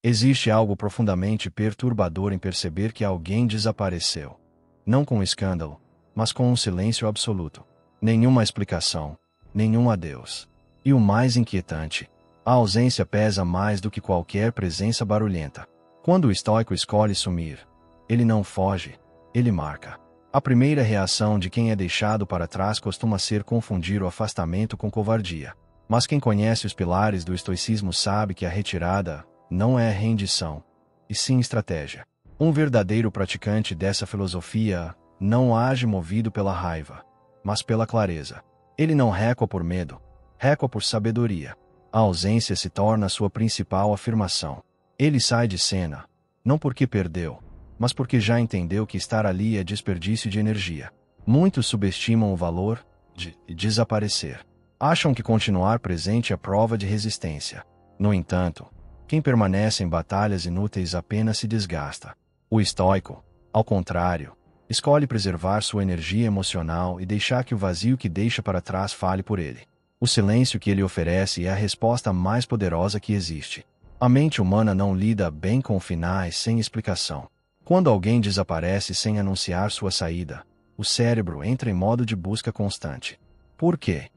Existe algo profundamente perturbador em perceber que alguém desapareceu. Não com um escândalo, mas com um silêncio absoluto. Nenhuma explicação, nenhum adeus. E o mais inquietante, a ausência pesa mais do que qualquer presença barulhenta. Quando o estoico escolhe sumir, ele não foge, ele marca. A primeira reação de quem é deixado para trás costuma ser confundir o afastamento com covardia. Mas quem conhece os pilares do estoicismo sabe que a retirada não é rendição, e sim estratégia. Um verdadeiro praticante dessa filosofia não age movido pela raiva, mas pela clareza. Ele não recua por medo, recua por sabedoria. A ausência se torna sua principal afirmação. Ele sai de cena, não porque perdeu, mas porque já entendeu que estar ali é desperdício de energia. Muitos subestimam o valor de desaparecer. Acham que continuar presente é prova de resistência. No entanto, quem permanece em batalhas inúteis apenas se desgasta. O estoico, ao contrário, escolhe preservar sua energia emocional e deixar que o vazio que deixa para trás fale por ele. O silêncio que ele oferece é a resposta mais poderosa que existe. A mente humana não lida bem com finais sem explicação. Quando alguém desaparece sem anunciar sua saída, o cérebro entra em modo de busca constante. Por quê?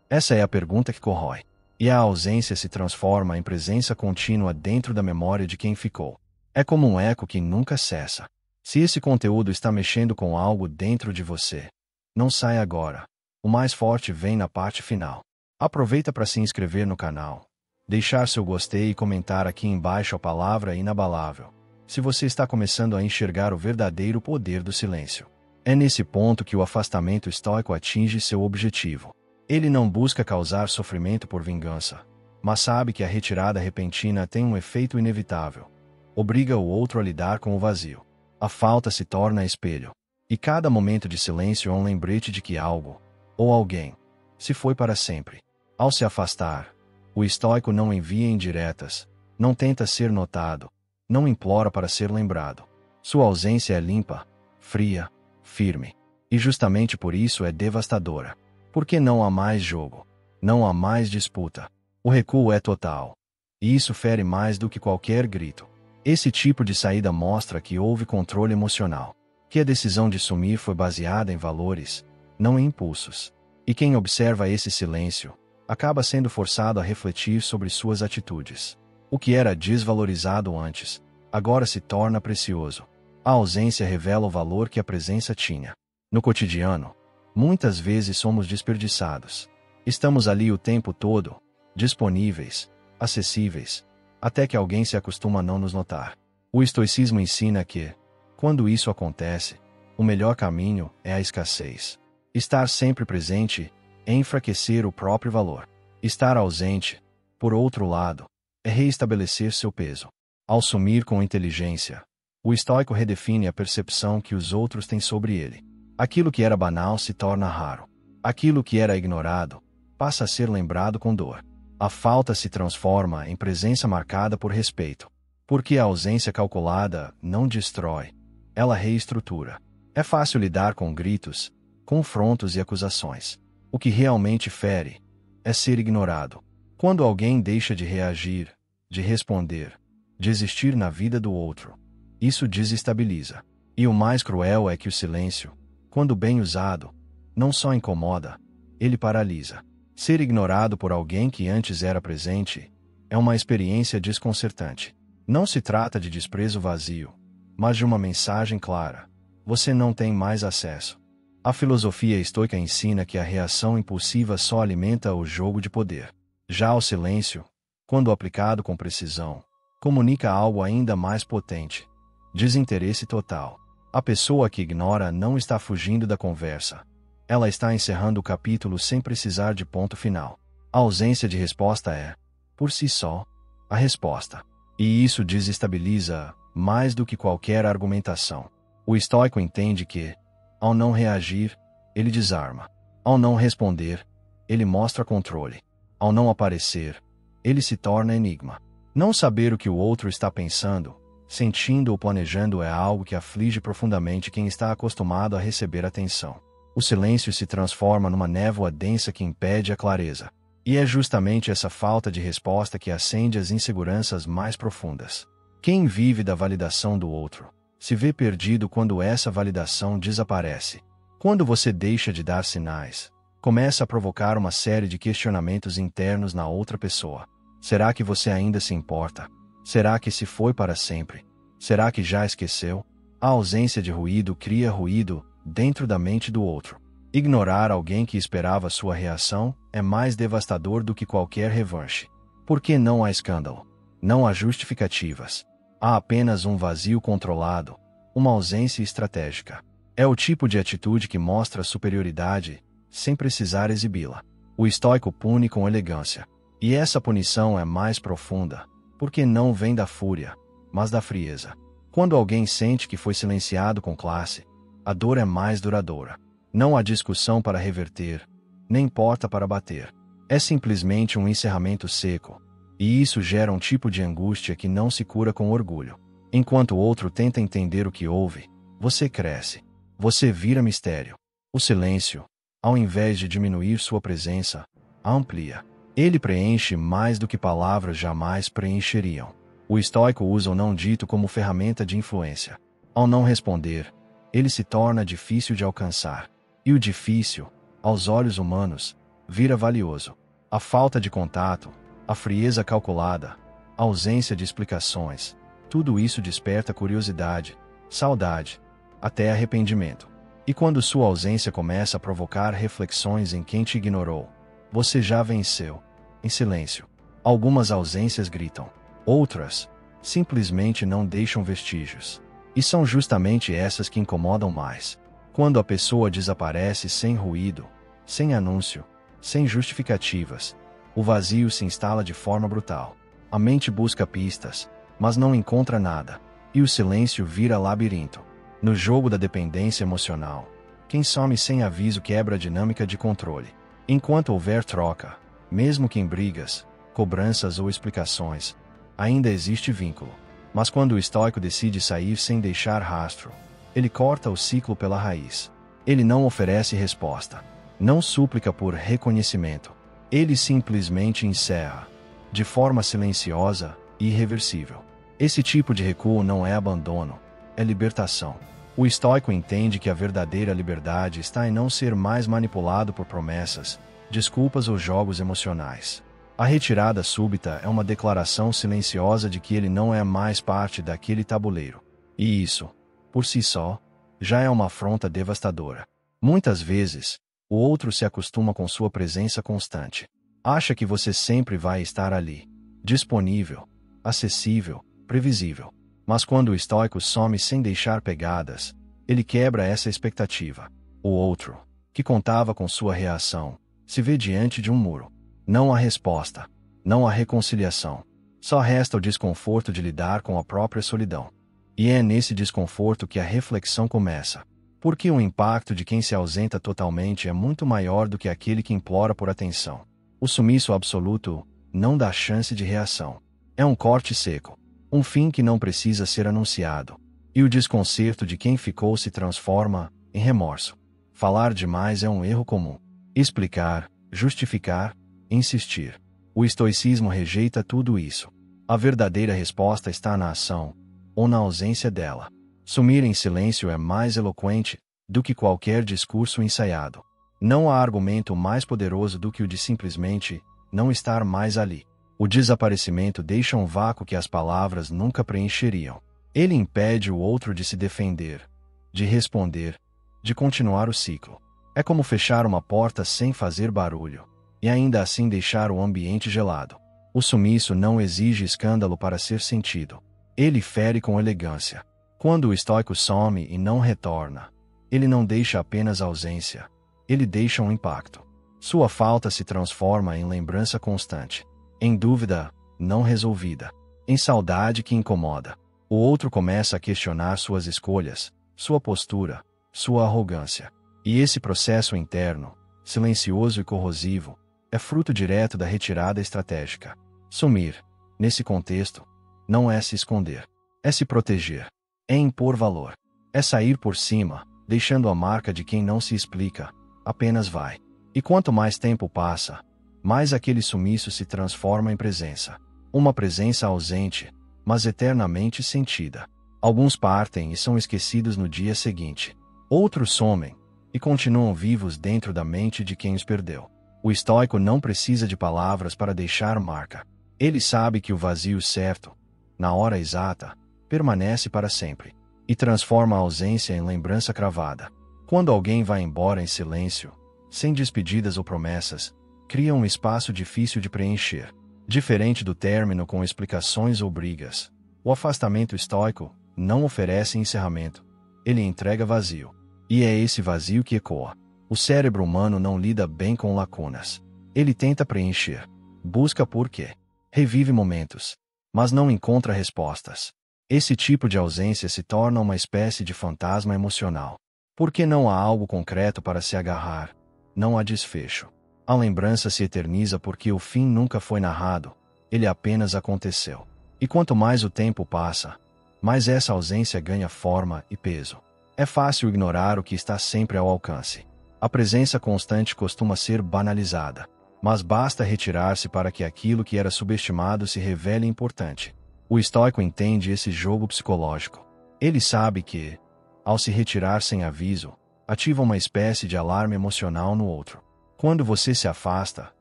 Essa é a pergunta que corrói. E a ausência se transforma em presença contínua dentro da memória de quem ficou. É como um eco que nunca cessa. Se esse conteúdo está mexendo com algo dentro de você, não sai agora. O mais forte vem na parte final. Aproveita para se inscrever no canal, deixar seu gostei e comentar aqui embaixo a palavra inabalável, se você está começando a enxergar o verdadeiro poder do silêncio. É nesse ponto que o afastamento estoico atinge seu objetivo. Ele não busca causar sofrimento por vingança, mas sabe que a retirada repentina tem um efeito inevitável. Obriga o outro a lidar com o vazio. A falta se torna espelho. E cada momento de silêncio é um lembrete de que algo, ou alguém, se foi para sempre. Ao se afastar, o estoico não envia indiretas, não tenta ser notado, não implora para ser lembrado. Sua ausência é limpa, fria, firme. E justamente por isso é devastadora. Porque não há mais jogo. Não há mais disputa. O recuo é total. E isso fere mais do que qualquer grito. Esse tipo de saída mostra que houve controle emocional. Que a decisão de sumir foi baseada em valores, não em impulsos. E quem observa esse silêncio, acaba sendo forçado a refletir sobre suas atitudes. O que era desvalorizado antes, agora se torna precioso. A ausência revela o valor que a presença tinha. No cotidiano, muitas vezes somos desperdiçados. Estamos ali o tempo todo, disponíveis, acessíveis, até que alguém se acostuma a não nos notar. O estoicismo ensina que, quando isso acontece, o melhor caminho é a escassez. Estar sempre presente é enfraquecer o próprio valor. Estar ausente, por outro lado, é reestabelecer seu peso. Ao sumir com inteligência, o estoico redefine a percepção que os outros têm sobre ele. Aquilo que era banal se torna raro. Aquilo que era ignorado passa a ser lembrado com dor. A falta se transforma em presença marcada por respeito. Porque a ausência calculada não destrói, ela reestrutura. É fácil lidar com gritos, confrontos e acusações. O que realmente fere é ser ignorado. Quando alguém deixa de reagir, de responder, de existir na vida do outro, isso desestabiliza. E o mais cruel é que o silêncio, quando bem usado, não só incomoda, ele paralisa. Ser ignorado por alguém que antes era presente é uma experiência desconcertante. Não se trata de desprezo vazio, mas de uma mensagem clara. Você não tem mais acesso. A filosofia estoica ensina que a reação impulsiva só alimenta o jogo de poder. Já o silêncio, quando aplicado com precisão, comunica algo ainda mais potente: desinteresse total. A pessoa que ignora não está fugindo da conversa. Ela está encerrando o capítulo sem precisar de ponto final. A ausência de resposta é, por si só, a resposta. E isso desestabiliza mais do que qualquer argumentação. O estoico entende que, ao não reagir, ele desarma. Ao não responder, ele mostra controle. Ao não aparecer, ele se torna enigma. Não saber o que o outro está pensando, sentindo ou planejando é algo que aflige profundamente quem está acostumado a receber atenção. O silêncio se transforma numa névoa densa que impede a clareza. E é justamente essa falta de resposta que acende as inseguranças mais profundas. Quem vive da validação do outro se vê perdido quando essa validação desaparece. Quando você deixa de dar sinais, começa a provocar uma série de questionamentos internos na outra pessoa. Será que você ainda se importa? Será que se foi para sempre? Será que já esqueceu? A ausência de ruído cria ruído dentro da mente do outro. Ignorar alguém que esperava sua reação é mais devastador do que qualquer revanche. Porque não há escândalo. Não há justificativas. Há apenas um vazio controlado, uma ausência estratégica. É o tipo de atitude que mostra superioridade sem precisar exibi-la. O estoico pune com elegância. E essa punição é mais profunda, porque não vem da fúria, mas da frieza. Quando alguém sente que foi silenciado com classe, a dor é mais duradoura. Não há discussão para reverter, nem porta para bater. É simplesmente um encerramento seco, e isso gera um tipo de angústia que não se cura com orgulho. Enquanto o outro tenta entender o que houve, você cresce. Você vira mistério. O silêncio, ao invés de diminuir sua presença, a amplia. Ele preenche mais do que palavras jamais preencheriam. O estoico usa o não dito como ferramenta de influência. Ao não responder, ele se torna difícil de alcançar. E o difícil, aos olhos humanos, vira valioso. A falta de contato, a frieza calculada, a ausência de explicações, tudo isso desperta curiosidade, saudade, até arrependimento. E quando sua ausência começa a provocar reflexões em quem te ignorou, você já venceu, em silêncio. Algumas ausências gritam. Outras, simplesmente não deixam vestígios. E são justamente essas que incomodam mais. Quando a pessoa desaparece sem ruído, sem anúncio, sem justificativas, o vazio se instala de forma brutal. A mente busca pistas, mas não encontra nada. E o silêncio vira labirinto. No jogo da dependência emocional, quem some sem aviso quebra a dinâmica de controle. Enquanto houver troca, mesmo que em brigas, cobranças ou explicações, ainda existe vínculo. Mas quando o estoico decide sair sem deixar rastro, ele corta o ciclo pela raiz. Ele não oferece resposta. Não súplica por reconhecimento. Ele simplesmente encerra, de forma silenciosa e irreversível. Esse tipo de recuo não é abandono, é libertação. O estoico entende que a verdadeira liberdade está em não ser mais manipulado por promessas, desculpas ou jogos emocionais. A retirada súbita é uma declaração silenciosa de que ele não é mais parte daquele tabuleiro. E isso, por si só, já é uma afronta devastadora. Muitas vezes, o outro se acostuma com sua presença constante. Acha que você sempre vai estar ali, disponível, acessível, previsível. Mas quando o estoico some sem deixar pegadas, ele quebra essa expectativa. O outro, que contava com sua reação, se vê diante de um muro. Não há resposta, não há reconciliação. Só resta o desconforto de lidar com a própria solidão. E é nesse desconforto que a reflexão começa. Porque o impacto de quem se ausenta totalmente é muito maior do que aquele que implora por atenção. O sumiço absoluto não dá chance de reação. É um corte seco. Um fim que não precisa ser anunciado. E o desconcerto de quem ficou se transforma em remorso. Falar demais é um erro comum. Explicar, justificar, insistir. O estoicismo rejeita tudo isso. A verdadeira resposta está na ação, ou na ausência dela. Sumir em silêncio é mais eloquente do que qualquer discurso ensaiado. Não há argumento mais poderoso do que o de simplesmente não estar mais ali. O desaparecimento deixa um vácuo que as palavras nunca preencheriam. Ele impede o outro de se defender, de responder, de continuar o ciclo. É como fechar uma porta sem fazer barulho, e ainda assim deixar o ambiente gelado. O sumiço não exige escândalo para ser sentido. Ele fere com elegância. Quando o estoico some e não retorna, ele não deixa apenas ausência, ele deixa um impacto. Sua falta se transforma em lembrança constante. Em dúvida, não resolvida. Em saudade que incomoda. O outro começa a questionar suas escolhas, sua postura, sua arrogância. E esse processo interno, silencioso e corrosivo, é fruto direto da retirada estratégica. Sumir, nesse contexto, não é se esconder. É se proteger. É impor valor. É sair por cima, deixando a marca de quem não se explica, apenas vai. E quanto mais tempo passa, mais aquele sumiço se transforma em presença. Uma presença ausente, mas eternamente sentida. Alguns partem e são esquecidos no dia seguinte. Outros somem e continuam vivos dentro da mente de quem os perdeu. O estoico não precisa de palavras para deixar marca. Ele sabe que o vazio certo, na hora exata, permanece para sempre e transforma a ausência em lembrança cravada. Quando alguém vai embora em silêncio, sem despedidas ou promessas, cria um espaço difícil de preencher. Diferente do término com explicações ou brigas, o afastamento estoico não oferece encerramento. Ele entrega vazio. E é esse vazio que ecoa. O cérebro humano não lida bem com lacunas. Ele tenta preencher. Busca porquê. Revive momentos. Mas não encontra respostas. Esse tipo de ausência se torna uma espécie de fantasma emocional. Porque não há algo concreto para se agarrar. Não há desfecho. A lembrança se eterniza porque o fim nunca foi narrado. Ele apenas aconteceu. E quanto mais o tempo passa, mais essa ausência ganha forma e peso. É fácil ignorar o que está sempre ao alcance. A presença constante costuma ser banalizada. Mas basta retirar-se para que aquilo que era subestimado se revele importante. O estoico entende esse jogo psicológico. Ele sabe que, ao se retirar sem aviso, ativa uma espécie de alarme emocional no outro. Quando você se afasta,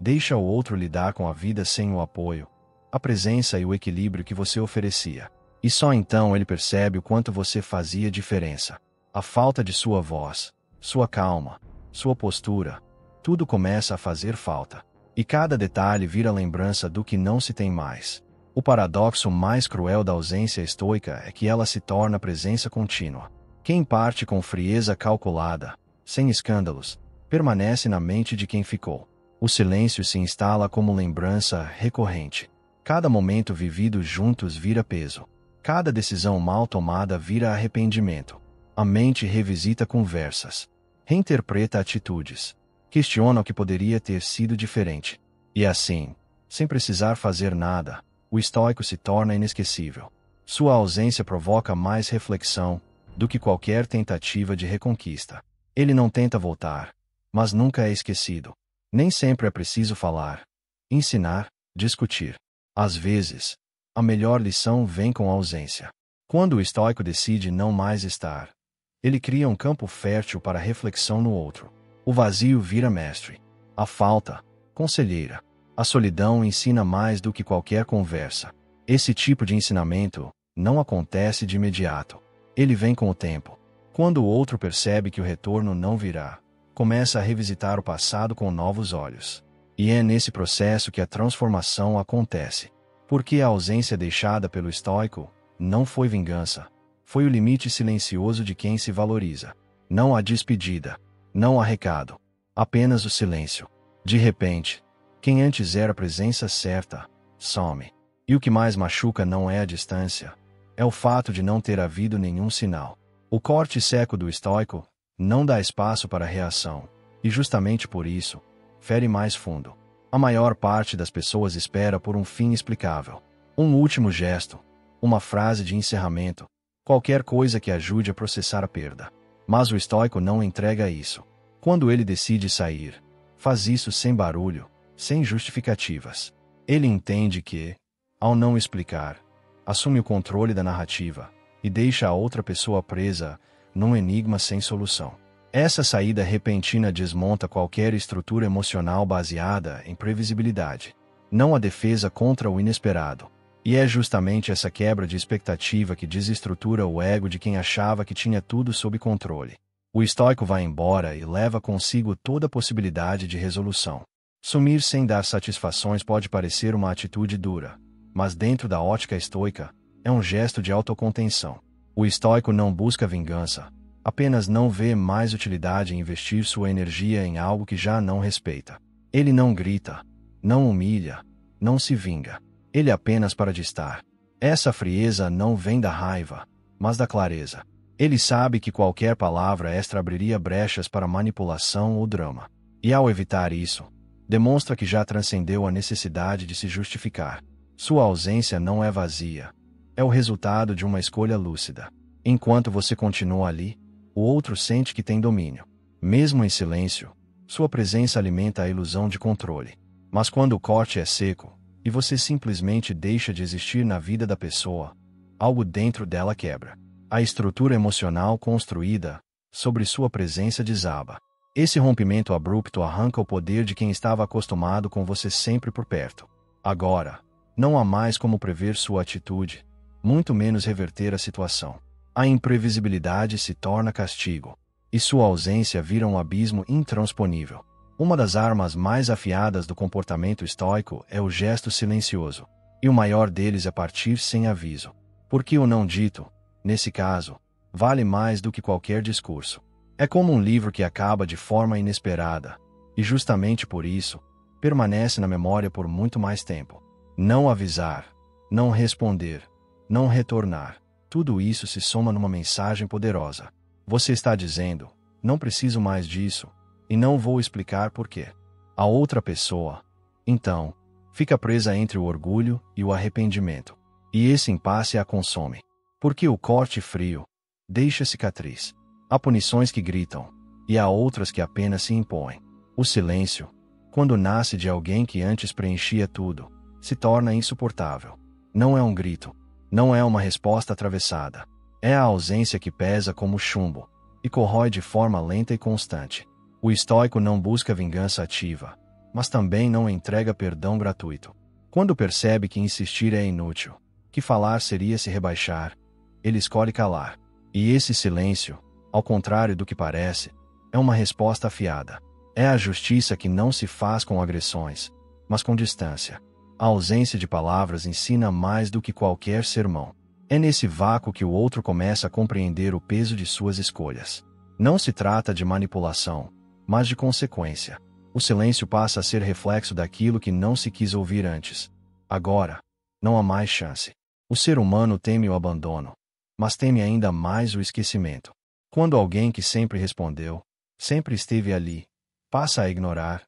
deixa o outro lidar com a vida sem o apoio, a presença e o equilíbrio que você oferecia. E só então ele percebe o quanto você fazia diferença. A falta de sua voz, sua calma, sua postura, tudo começa a fazer falta. E cada detalhe vira lembrança do que não se tem mais. O paradoxo mais cruel da ausência estoica é que ela se torna presença contínua. Quem parte com frieza calculada, sem escândalos, permanece na mente de quem ficou. O silêncio se instala como lembrança recorrente. Cada momento vivido juntos vira peso. Cada decisão mal tomada vira arrependimento. A mente revisita conversas, reinterpreta atitudes, questiona o que poderia ter sido diferente. E assim, sem precisar fazer nada, o estoico se torna inesquecível. Sua ausência provoca mais reflexão do que qualquer tentativa de reconquista. Ele não tenta voltar, mas nunca é esquecido. Nem sempre é preciso falar, ensinar, discutir. Às vezes, a melhor lição vem com a ausência. Quando o estoico decide não mais estar, ele cria um campo fértil para reflexão no outro. O vazio vira mestre. A falta, conselheira. A solidão ensina mais do que qualquer conversa. Esse tipo de ensinamento não acontece de imediato. Ele vem com o tempo. Quando o outro percebe que o retorno não virá, começa a revisitar o passado com novos olhos. E é nesse processo que a transformação acontece. Porque a ausência deixada pelo estoico não foi vingança. Foi o limite silencioso de quem se valoriza. Não há despedida. Não há recado. Apenas o silêncio. De repente, quem antes era a presença certa, some. E o que mais machuca não é a distância. É o fato de não ter havido nenhum sinal. O corte seco do estoico não dá espaço para reação. E justamente por isso, fere mais fundo. A maior parte das pessoas espera por um fim explicável. Um último gesto, uma frase de encerramento, qualquer coisa que ajude a processar a perda. Mas o estoico não entrega isso. Quando ele decide sair, faz isso sem barulho, sem justificativas. Ele entende que, ao não explicar, assume o controle da narrativa e deixa a outra pessoa presa num enigma sem solução. Essa saída repentina desmonta qualquer estrutura emocional baseada em previsibilidade. Não há defesa contra o inesperado. E é justamente essa quebra de expectativa que desestrutura o ego de quem achava que tinha tudo sob controle. O estoico vai embora e leva consigo toda a possibilidade de resolução. Sumir sem dar satisfações pode parecer uma atitude dura, mas dentro da ótica estoica, é um gesto de autocontenção. O estoico não busca vingança, apenas não vê mais utilidade em investir sua energia em algo que já não respeita. Ele não grita, não humilha, não se vinga. Ele apenas para de estar. Essa frieza não vem da raiva, mas da clareza. Ele sabe que qualquer palavra extra abriria brechas para manipulação ou drama. E ao evitar isso, demonstra que já transcendeu a necessidade de se justificar. Sua ausência não é vazia. É o resultado de uma escolha lúcida. Enquanto você continua ali, o outro sente que tem domínio. Mesmo em silêncio, sua presença alimenta a ilusão de controle. Mas quando o corte é seco, e você simplesmente deixa de existir na vida da pessoa, algo dentro dela quebra. A estrutura emocional construída sobre sua presença desaba. Esse rompimento abrupto arranca o poder de quem estava acostumado com você sempre por perto. Agora, não há mais como prever sua atitude, muito menos reverter a situação. A imprevisibilidade se torna castigo, e sua ausência vira um abismo intransponível. Uma das armas mais afiadas do comportamento estoico é o gesto silencioso, e o maior deles é partir sem aviso. Porque o não dito, nesse caso, vale mais do que qualquer discurso. É como um livro que acaba de forma inesperada, e justamente por isso, permanece na memória por muito mais tempo. Não avisar, não responder, não retornar, tudo isso se soma numa mensagem poderosa. Você está dizendo, não preciso mais disso, e não vou explicar por quê. A outra pessoa, então, fica presa entre o orgulho e o arrependimento. E esse impasse a consome. Porque o corte frio deixa cicatriz. Há punições que gritam, e há outras que apenas se impõem. O silêncio, quando nasce de alguém que antes preenchia tudo, se torna insuportável. Não é um grito, não é uma resposta atravessada. É a ausência que pesa como chumbo, e corrói de forma lenta e constante. O estoico não busca vingança ativa, mas também não entrega perdão gratuito. Quando percebe que insistir é inútil, que falar seria se rebaixar, ele escolhe calar. E esse silêncio, ao contrário do que parece, é uma resposta afiada. É a justiça que não se faz com agressões, mas com distância. A ausência de palavras ensina mais do que qualquer sermão. É nesse vácuo que o outro começa a compreender o peso de suas escolhas. Não se trata de manipulação, mas de consequência. O silêncio passa a ser reflexo daquilo que não se quis ouvir antes. Agora, não há mais chance. O ser humano teme o abandono, mas teme ainda mais o esquecimento. Quando alguém que sempre respondeu, sempre esteve ali, passa a ignorar,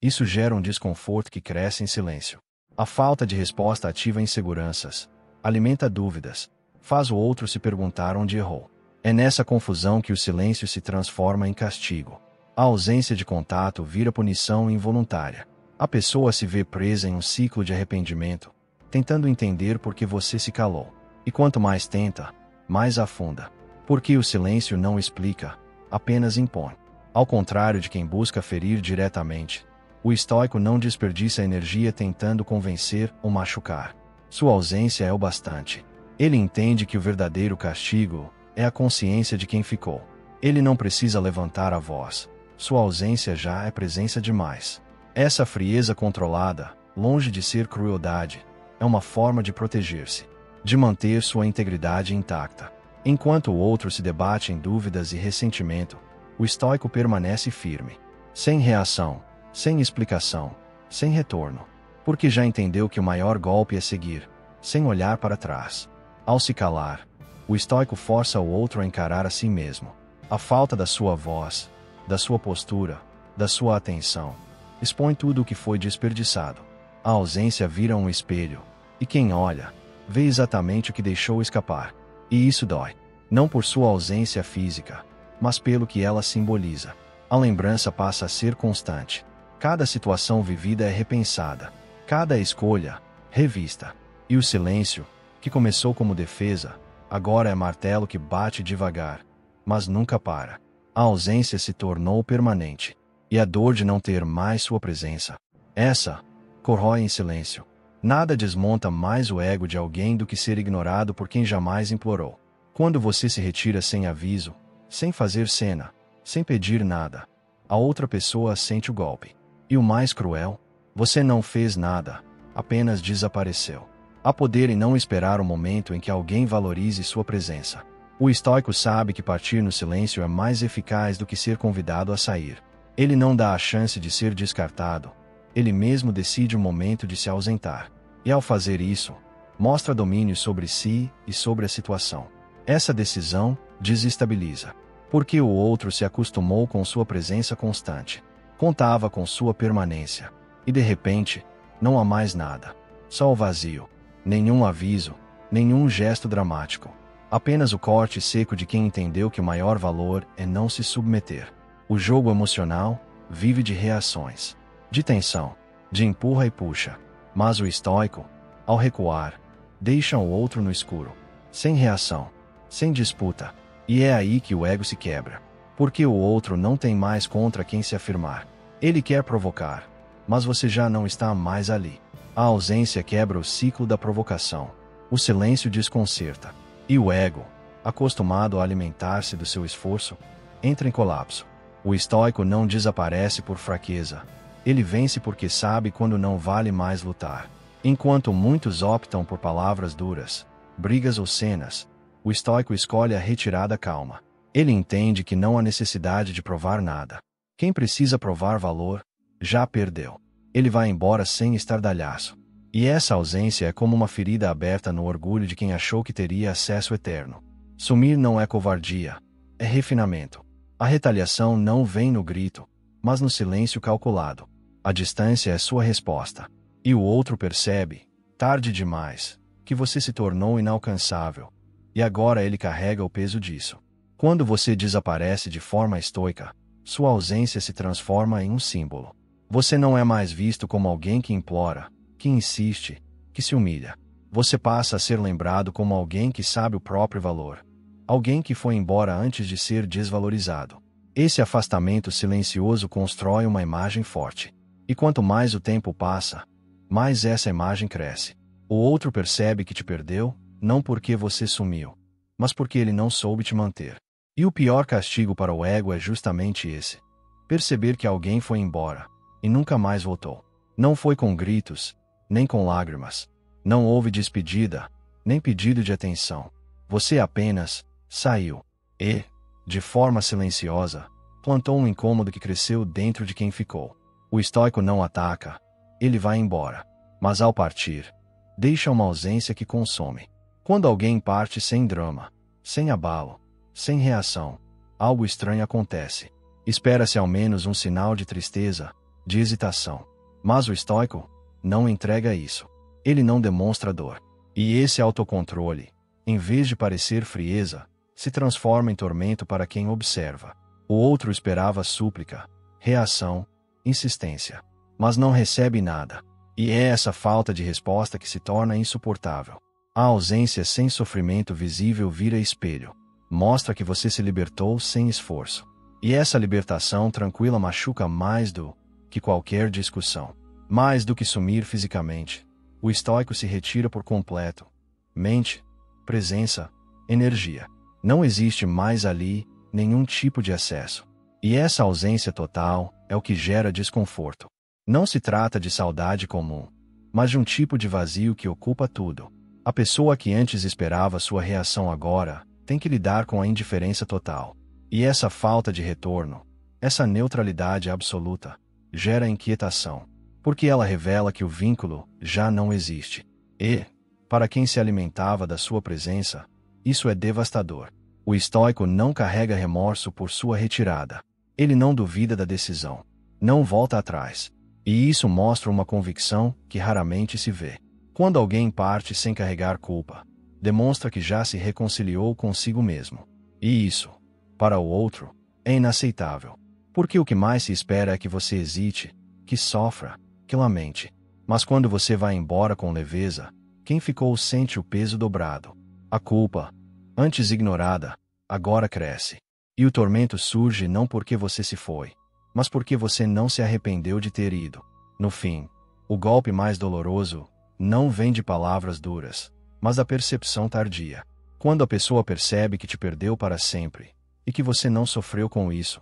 isso gera um desconforto que cresce em silêncio. A falta de resposta ativa inseguranças, alimenta dúvidas, faz o outro se perguntar onde errou. É nessa confusão que o silêncio se transforma em castigo. A ausência de contato vira punição involuntária. A pessoa se vê presa em um ciclo de arrependimento, tentando entender por que você se calou. E quanto mais tenta, mais afunda. Porque o silêncio não explica, apenas impõe. Ao contrário de quem busca ferir diretamente, o estoico não desperdiça energia tentando convencer ou machucar. Sua ausência é o bastante. Ele entende que o verdadeiro castigo é a consciência de quem ficou. Ele não precisa levantar a voz. Sua ausência já é presença demais. Essa frieza controlada, longe de ser crueldade, é uma forma de proteger-se, de manter sua integridade intacta. Enquanto o outro se debate em dúvidas e ressentimento, o estoico permanece firme, sem reação, sem explicação, sem retorno, porque já entendeu que o maior golpe é seguir, sem olhar para trás. Ao se calar, o estoico força o outro a encarar a si mesmo. A falta da sua voz, da sua postura, da sua atenção, expõe tudo o que foi desperdiçado. A ausência vira um espelho, e quem olha, vê exatamente o que deixou escapar. E isso dói, não por sua ausência física, mas pelo que ela simboliza. A lembrança passa a ser constante. Cada situação vivida é repensada, cada escolha, revista. E o silêncio, que começou como defesa, agora é martelo que bate devagar, mas nunca para. A ausência se tornou permanente, e a dor de não ter mais sua presença, essa, corrói em silêncio. Nada desmonta mais o ego de alguém do que ser ignorado por quem jamais implorou. Quando você se retira sem aviso, sem fazer cena, sem pedir nada, a outra pessoa sente o golpe. E o mais cruel, você não fez nada, apenas desapareceu. Há poder em não esperar o momento em que alguém valorize sua presença. O estoico sabe que partir no silêncio é mais eficaz do que ser convidado a sair. Ele não dá a chance de ser descartado, ele mesmo decide o momento de se ausentar. E ao fazer isso, mostra domínio sobre si e sobre a situação. Essa decisão desestabiliza, porque o outro se acostumou com sua presença constante, contava com sua permanência, e de repente, não há mais nada. Só o vazio, nenhum aviso, nenhum gesto dramático. Apenas o corte seco de quem entendeu que o maior valor é não se submeter. O jogo emocional vive de reações, de tensão, de empurra e puxa. Mas o estoico, ao recuar, deixa o outro no escuro, sem reação, sem disputa. E é aí que o ego se quebra. Porque o outro não tem mais contra quem se afirmar. Ele quer provocar, mas você já não está mais ali. A ausência quebra o ciclo da provocação. O silêncio desconcerta. E o ego, acostumado a alimentar-se do seu esforço, entra em colapso. O estoico não desaparece por fraqueza. Ele vence porque sabe quando não vale mais lutar. Enquanto muitos optam por palavras duras, brigas ou cenas, o estoico escolhe a retirada calma. Ele entende que não há necessidade de provar nada. Quem precisa provar valor, já perdeu. Ele vai embora sem estardalhaço. E essa ausência é como uma ferida aberta no orgulho de quem achou que teria acesso eterno. Sumir não é covardia, é refinamento. A retaliação não vem no grito, mas no silêncio calculado. A distância é sua resposta. E o outro percebe, tarde demais, que você se tornou inalcançável. E agora ele carrega o peso disso. Quando você desaparece de forma estoica, sua ausência se transforma em um símbolo. Você não é mais visto como alguém que implora, que insiste, que se humilha. Você passa a ser lembrado como alguém que sabe o próprio valor. Alguém que foi embora antes de ser desvalorizado. Esse afastamento silencioso constrói uma imagem forte. E quanto mais o tempo passa, mais essa imagem cresce. O outro percebe que te perdeu, não porque você sumiu, mas porque ele não soube te manter. E o pior castigo para o ego é justamente esse. Perceber que alguém foi embora, e nunca mais voltou. Não foi com gritos, nem com lágrimas. Não houve despedida, nem pedido de atenção. Você apenas saiu. E, de forma silenciosa, plantou um incômodo que cresceu dentro de quem ficou. O estoico não ataca, ele vai embora. Mas ao partir, deixa uma ausência que consome. Quando alguém parte sem drama, sem abalo, sem reação, algo estranho acontece. Espera-se ao menos um sinal de tristeza, de hesitação. Mas o estoico não entrega isso. Ele não demonstra dor. E esse autocontrole, em vez de parecer frieza, se transforma em tormento para quem observa. O outro esperava súplica, reação, insistência, mas não recebe nada. E é essa falta de resposta que se torna insuportável. A ausência sem sofrimento visível vira espelho. Mostra que você se libertou sem esforço. E essa libertação tranquila machuca mais do que qualquer discussão. Mais do que sumir fisicamente. O estoico se retira por completo. Mente, presença, energia. Não existe mais ali nenhum tipo de acesso. E essa ausência total é o que gera desconforto. Não se trata de saudade comum, mas de um tipo de vazio que ocupa tudo. A pessoa que antes esperava sua reação agora tem que lidar com a indiferença total. E essa falta de retorno, essa neutralidade absoluta, gera inquietação, porque ela revela que o vínculo já não existe. E, para quem se alimentava da sua presença, isso é devastador. O estoico não carrega remorso por sua retirada. Ele não duvida da decisão. Não volta atrás. E isso mostra uma convicção que raramente se vê. Quando alguém parte sem carregar culpa, demonstra que já se reconciliou consigo mesmo. E isso, para o outro, é inaceitável. Porque o que mais se espera é que você hesite, que sofra, que lamente. Mas quando você vai embora com leveza, quem ficou sente o peso dobrado. A culpa, antes ignorada, agora cresce. E o tormento surge não porque você se foi, mas porque você não se arrependeu de ter ido. No fim, o golpe mais doloroso não vem de palavras duras, mas da percepção tardia. Quando a pessoa percebe que te perdeu para sempre, e que você não sofreu com isso,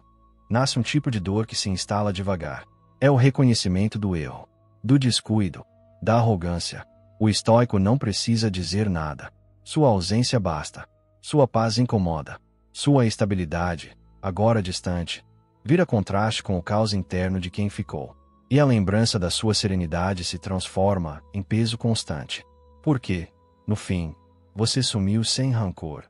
nasce um tipo de dor que se instala devagar. É o reconhecimento do erro, do descuido, da arrogância. O estoico não precisa dizer nada. Sua ausência basta. Sua paz incomoda. Sua estabilidade, agora distante, vira contraste com o caos interno de quem ficou. E a lembrança da sua serenidade se transforma em peso constante. Porque, no fim, você sumiu sem rancor.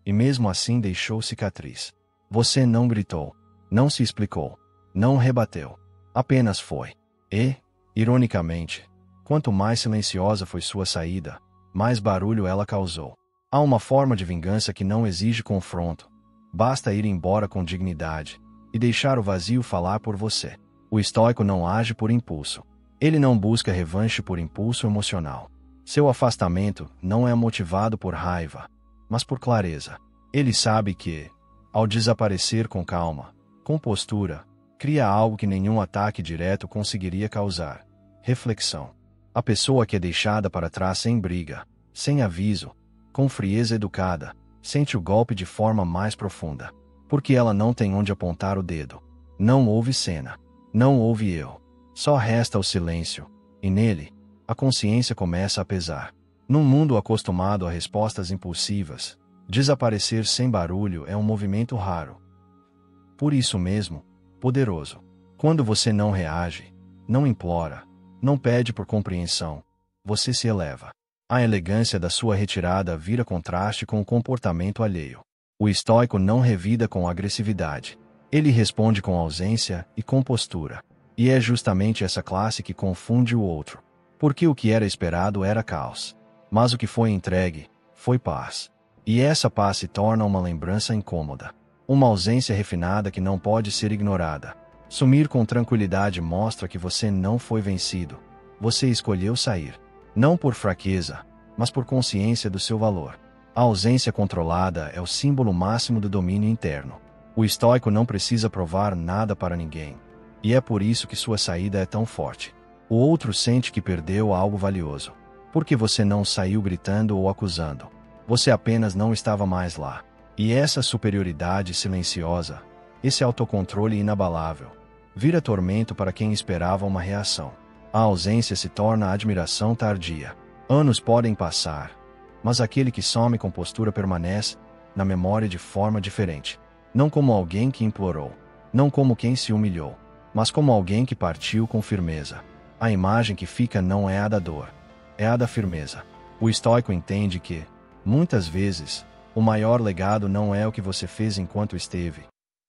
E mesmo assim deixou cicatriz. Você não gritou, não se explicou, não rebateu. Apenas foi. E, ironicamente, quanto mais silenciosa foi sua saída, mais barulho ela causou. Há uma forma de vingança que não exige confronto. Basta ir embora com dignidade e deixar o vazio falar por você. O estoico não age por impulso. Ele não busca revanche por impulso emocional. Seu afastamento não é motivado por raiva, mas por clareza. Ele sabe que, ao desaparecer com calma, com postura, cria algo que nenhum ataque direto conseguiria causar. Reflexão. A pessoa que é deixada para trás sem briga, sem aviso, com frieza educada, sente o golpe de forma mais profunda. Porque ela não tem onde apontar o dedo. Não houve cena. Não houve eu. Só resta o silêncio. E nele, a consciência começa a pesar. Num mundo acostumado a respostas impulsivas, desaparecer sem barulho é um movimento raro. Por isso mesmo, poderoso. Quando você não reage, não implora, não pede por compreensão, você se eleva. A elegância da sua retirada vira contraste com o comportamento alheio. O estoico não revida com agressividade. Ele responde com ausência e com postura. E é justamente essa classe que confunde o outro. Porque o que era esperado era caos. Mas o que foi entregue foi paz. E essa paz se torna uma lembrança incômoda. Uma ausência refinada que não pode ser ignorada. Sumir com tranquilidade mostra que você não foi vencido. Você escolheu sair. Não por fraqueza, mas por consciência do seu valor. A ausência controlada é o símbolo máximo do domínio interno. O estoico não precisa provar nada para ninguém. E é por isso que sua saída é tão forte. O outro sente que perdeu algo valioso. Porque você não saiu gritando ou acusando. Você apenas não estava mais lá. E essa superioridade silenciosa, esse autocontrole inabalável, vira tormento para quem esperava uma reação. A ausência se torna admiração tardia. Anos podem passar, mas aquele que some com postura permanece na memória de forma diferente. Não como alguém que implorou, não como quem se humilhou, mas como alguém que partiu com firmeza. A imagem que fica não é a da dor, é a da firmeza. O estoico entende que, muitas vezes, o maior legado não é o que você fez enquanto esteve,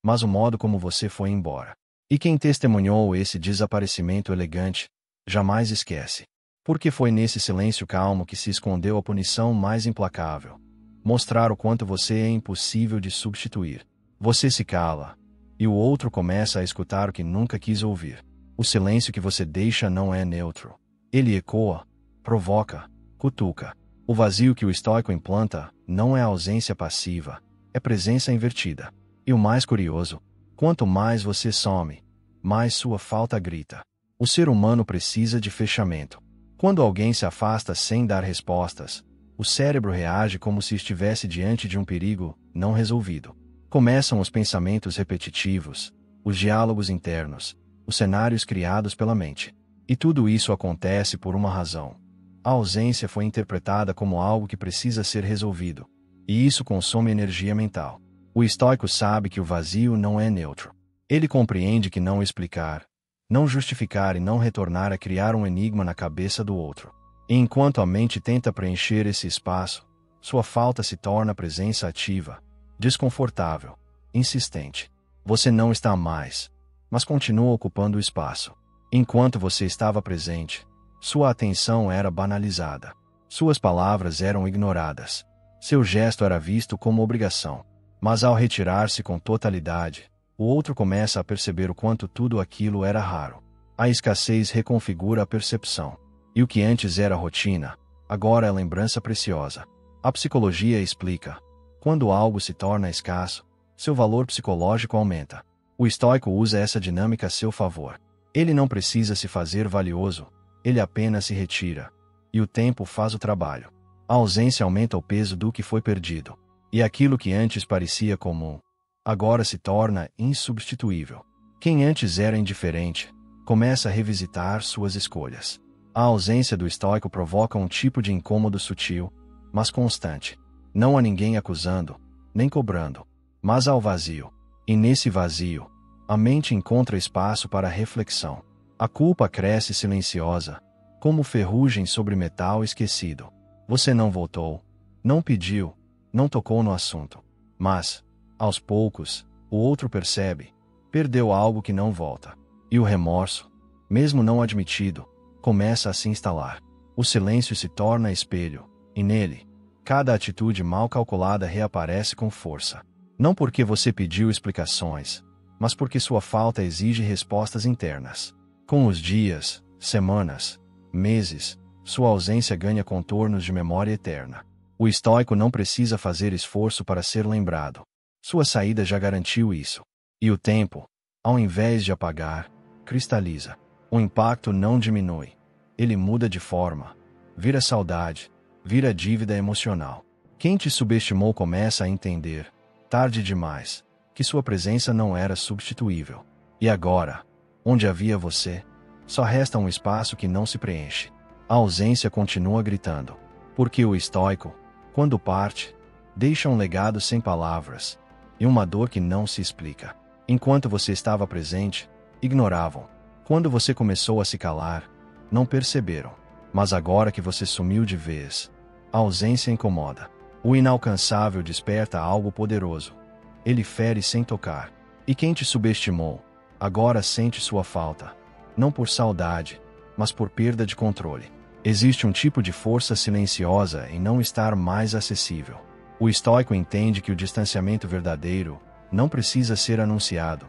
mas o modo como você foi embora. E quem testemunhou esse desaparecimento elegante, jamais esquece. Porque foi nesse silêncio calmo que se escondeu a punição mais implacável. Mostrar o quanto você é impossível de substituir. Você se cala, e o outro começa a escutar o que nunca quis ouvir. O silêncio que você deixa não é neutro. Ele ecoa, provoca, cutuca. O vazio que o estoico implanta não é ausência passiva, é presença invertida. E o mais curioso, quanto mais você some, mais sua falta grita. O ser humano precisa de fechamento. Quando alguém se afasta sem dar respostas, o cérebro reage como se estivesse diante de um perigo não resolvido. Começam os pensamentos repetitivos, os diálogos internos, os cenários criados pela mente. E tudo isso acontece por uma razão. A ausência foi interpretada como algo que precisa ser resolvido. E isso consome energia mental. O estoico sabe que o vazio não é neutro. Ele compreende que não explicar, não justificar e não retornar a criar um enigma na cabeça do outro. E enquanto a mente tenta preencher esse espaço, sua falta se torna presença ativa, desconfortável, insistente. Você não está mais, mas continua ocupando o espaço. Enquanto você estava presente, sua atenção era banalizada. Suas palavras eram ignoradas. Seu gesto era visto como obrigação. Mas ao retirar-se com totalidade, o outro começa a perceber o quanto tudo aquilo era raro. A escassez reconfigura a percepção. E o que antes era rotina, agora é lembrança preciosa. A psicologia explica: quando algo se torna escasso, seu valor psicológico aumenta. O estoico usa essa dinâmica a seu favor. Ele não precisa se fazer valioso, ele apenas se retira. E o tempo faz o trabalho. A ausência aumenta o peso do que foi perdido. E aquilo que antes parecia comum, agora se torna insubstituível. Quem antes era indiferente, começa a revisitar suas escolhas. A ausência do estoico provoca um tipo de incômodo sutil, mas constante. Não há ninguém acusando, nem cobrando, mas há o vazio. E nesse vazio, a mente encontra espaço para reflexão. A culpa cresce silenciosa, como ferrugem sobre metal esquecido. Você não voltou, não pediu, não tocou no assunto. Mas, aos poucos, o outro percebe, perdeu algo que não volta. E o remorso, mesmo não admitido, começa a se instalar. O silêncio se torna espelho, e nele, cada atitude mal calculada reaparece com força. Não porque você pediu explicações, mas porque sua falta exige respostas internas. Com os dias, semanas, meses, sua ausência ganha contornos de memória eterna. O estoico não precisa fazer esforço para ser lembrado. Sua saída já garantiu isso. E o tempo, ao invés de apagar, cristaliza. O impacto não diminui. Ele muda de forma. Vira saudade. Vira dívida emocional. Quem te subestimou começa a entender, tarde demais, que sua presença não era substituível. E agora, onde havia você, só resta um espaço que não se preenche. A ausência continua gritando. Porque o estoico, quando parte, deixa um legado sem palavras e uma dor que não se explica. Enquanto você estava presente, ignoravam. Quando você começou a se calar, não perceberam. Mas agora que você sumiu de vez, a ausência incomoda. O inalcançável desperta algo poderoso. Ele fere sem tocar. E quem te subestimou, agora sente sua falta. Não por saudade, mas por perda de controle. Existe um tipo de força silenciosa em não estar mais acessível. O estoico entende que o distanciamento verdadeiro não precisa ser anunciado.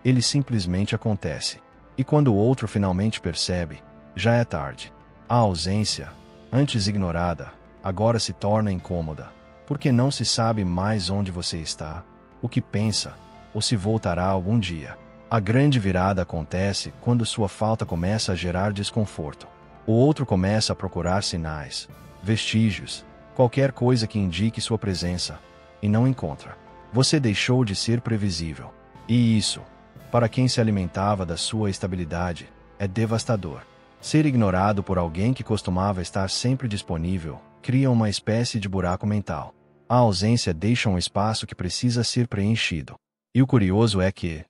Ele simplesmente acontece. E quando o outro finalmente percebe, já é tarde. A ausência, antes ignorada, agora se torna incômoda, porque não se sabe mais onde você está, o que pensa, ou se voltará algum dia. A grande virada acontece quando sua falta começa a gerar desconforto. O outro começa a procurar sinais, vestígios, qualquer coisa que indique sua presença, e não encontra. Você deixou de ser previsível. E isso, para quem se alimentava da sua estabilidade, é devastador. Ser ignorado por alguém que costumava estar sempre disponível cria uma espécie de buraco mental. A ausência deixa um espaço que precisa ser preenchido. E o curioso é que,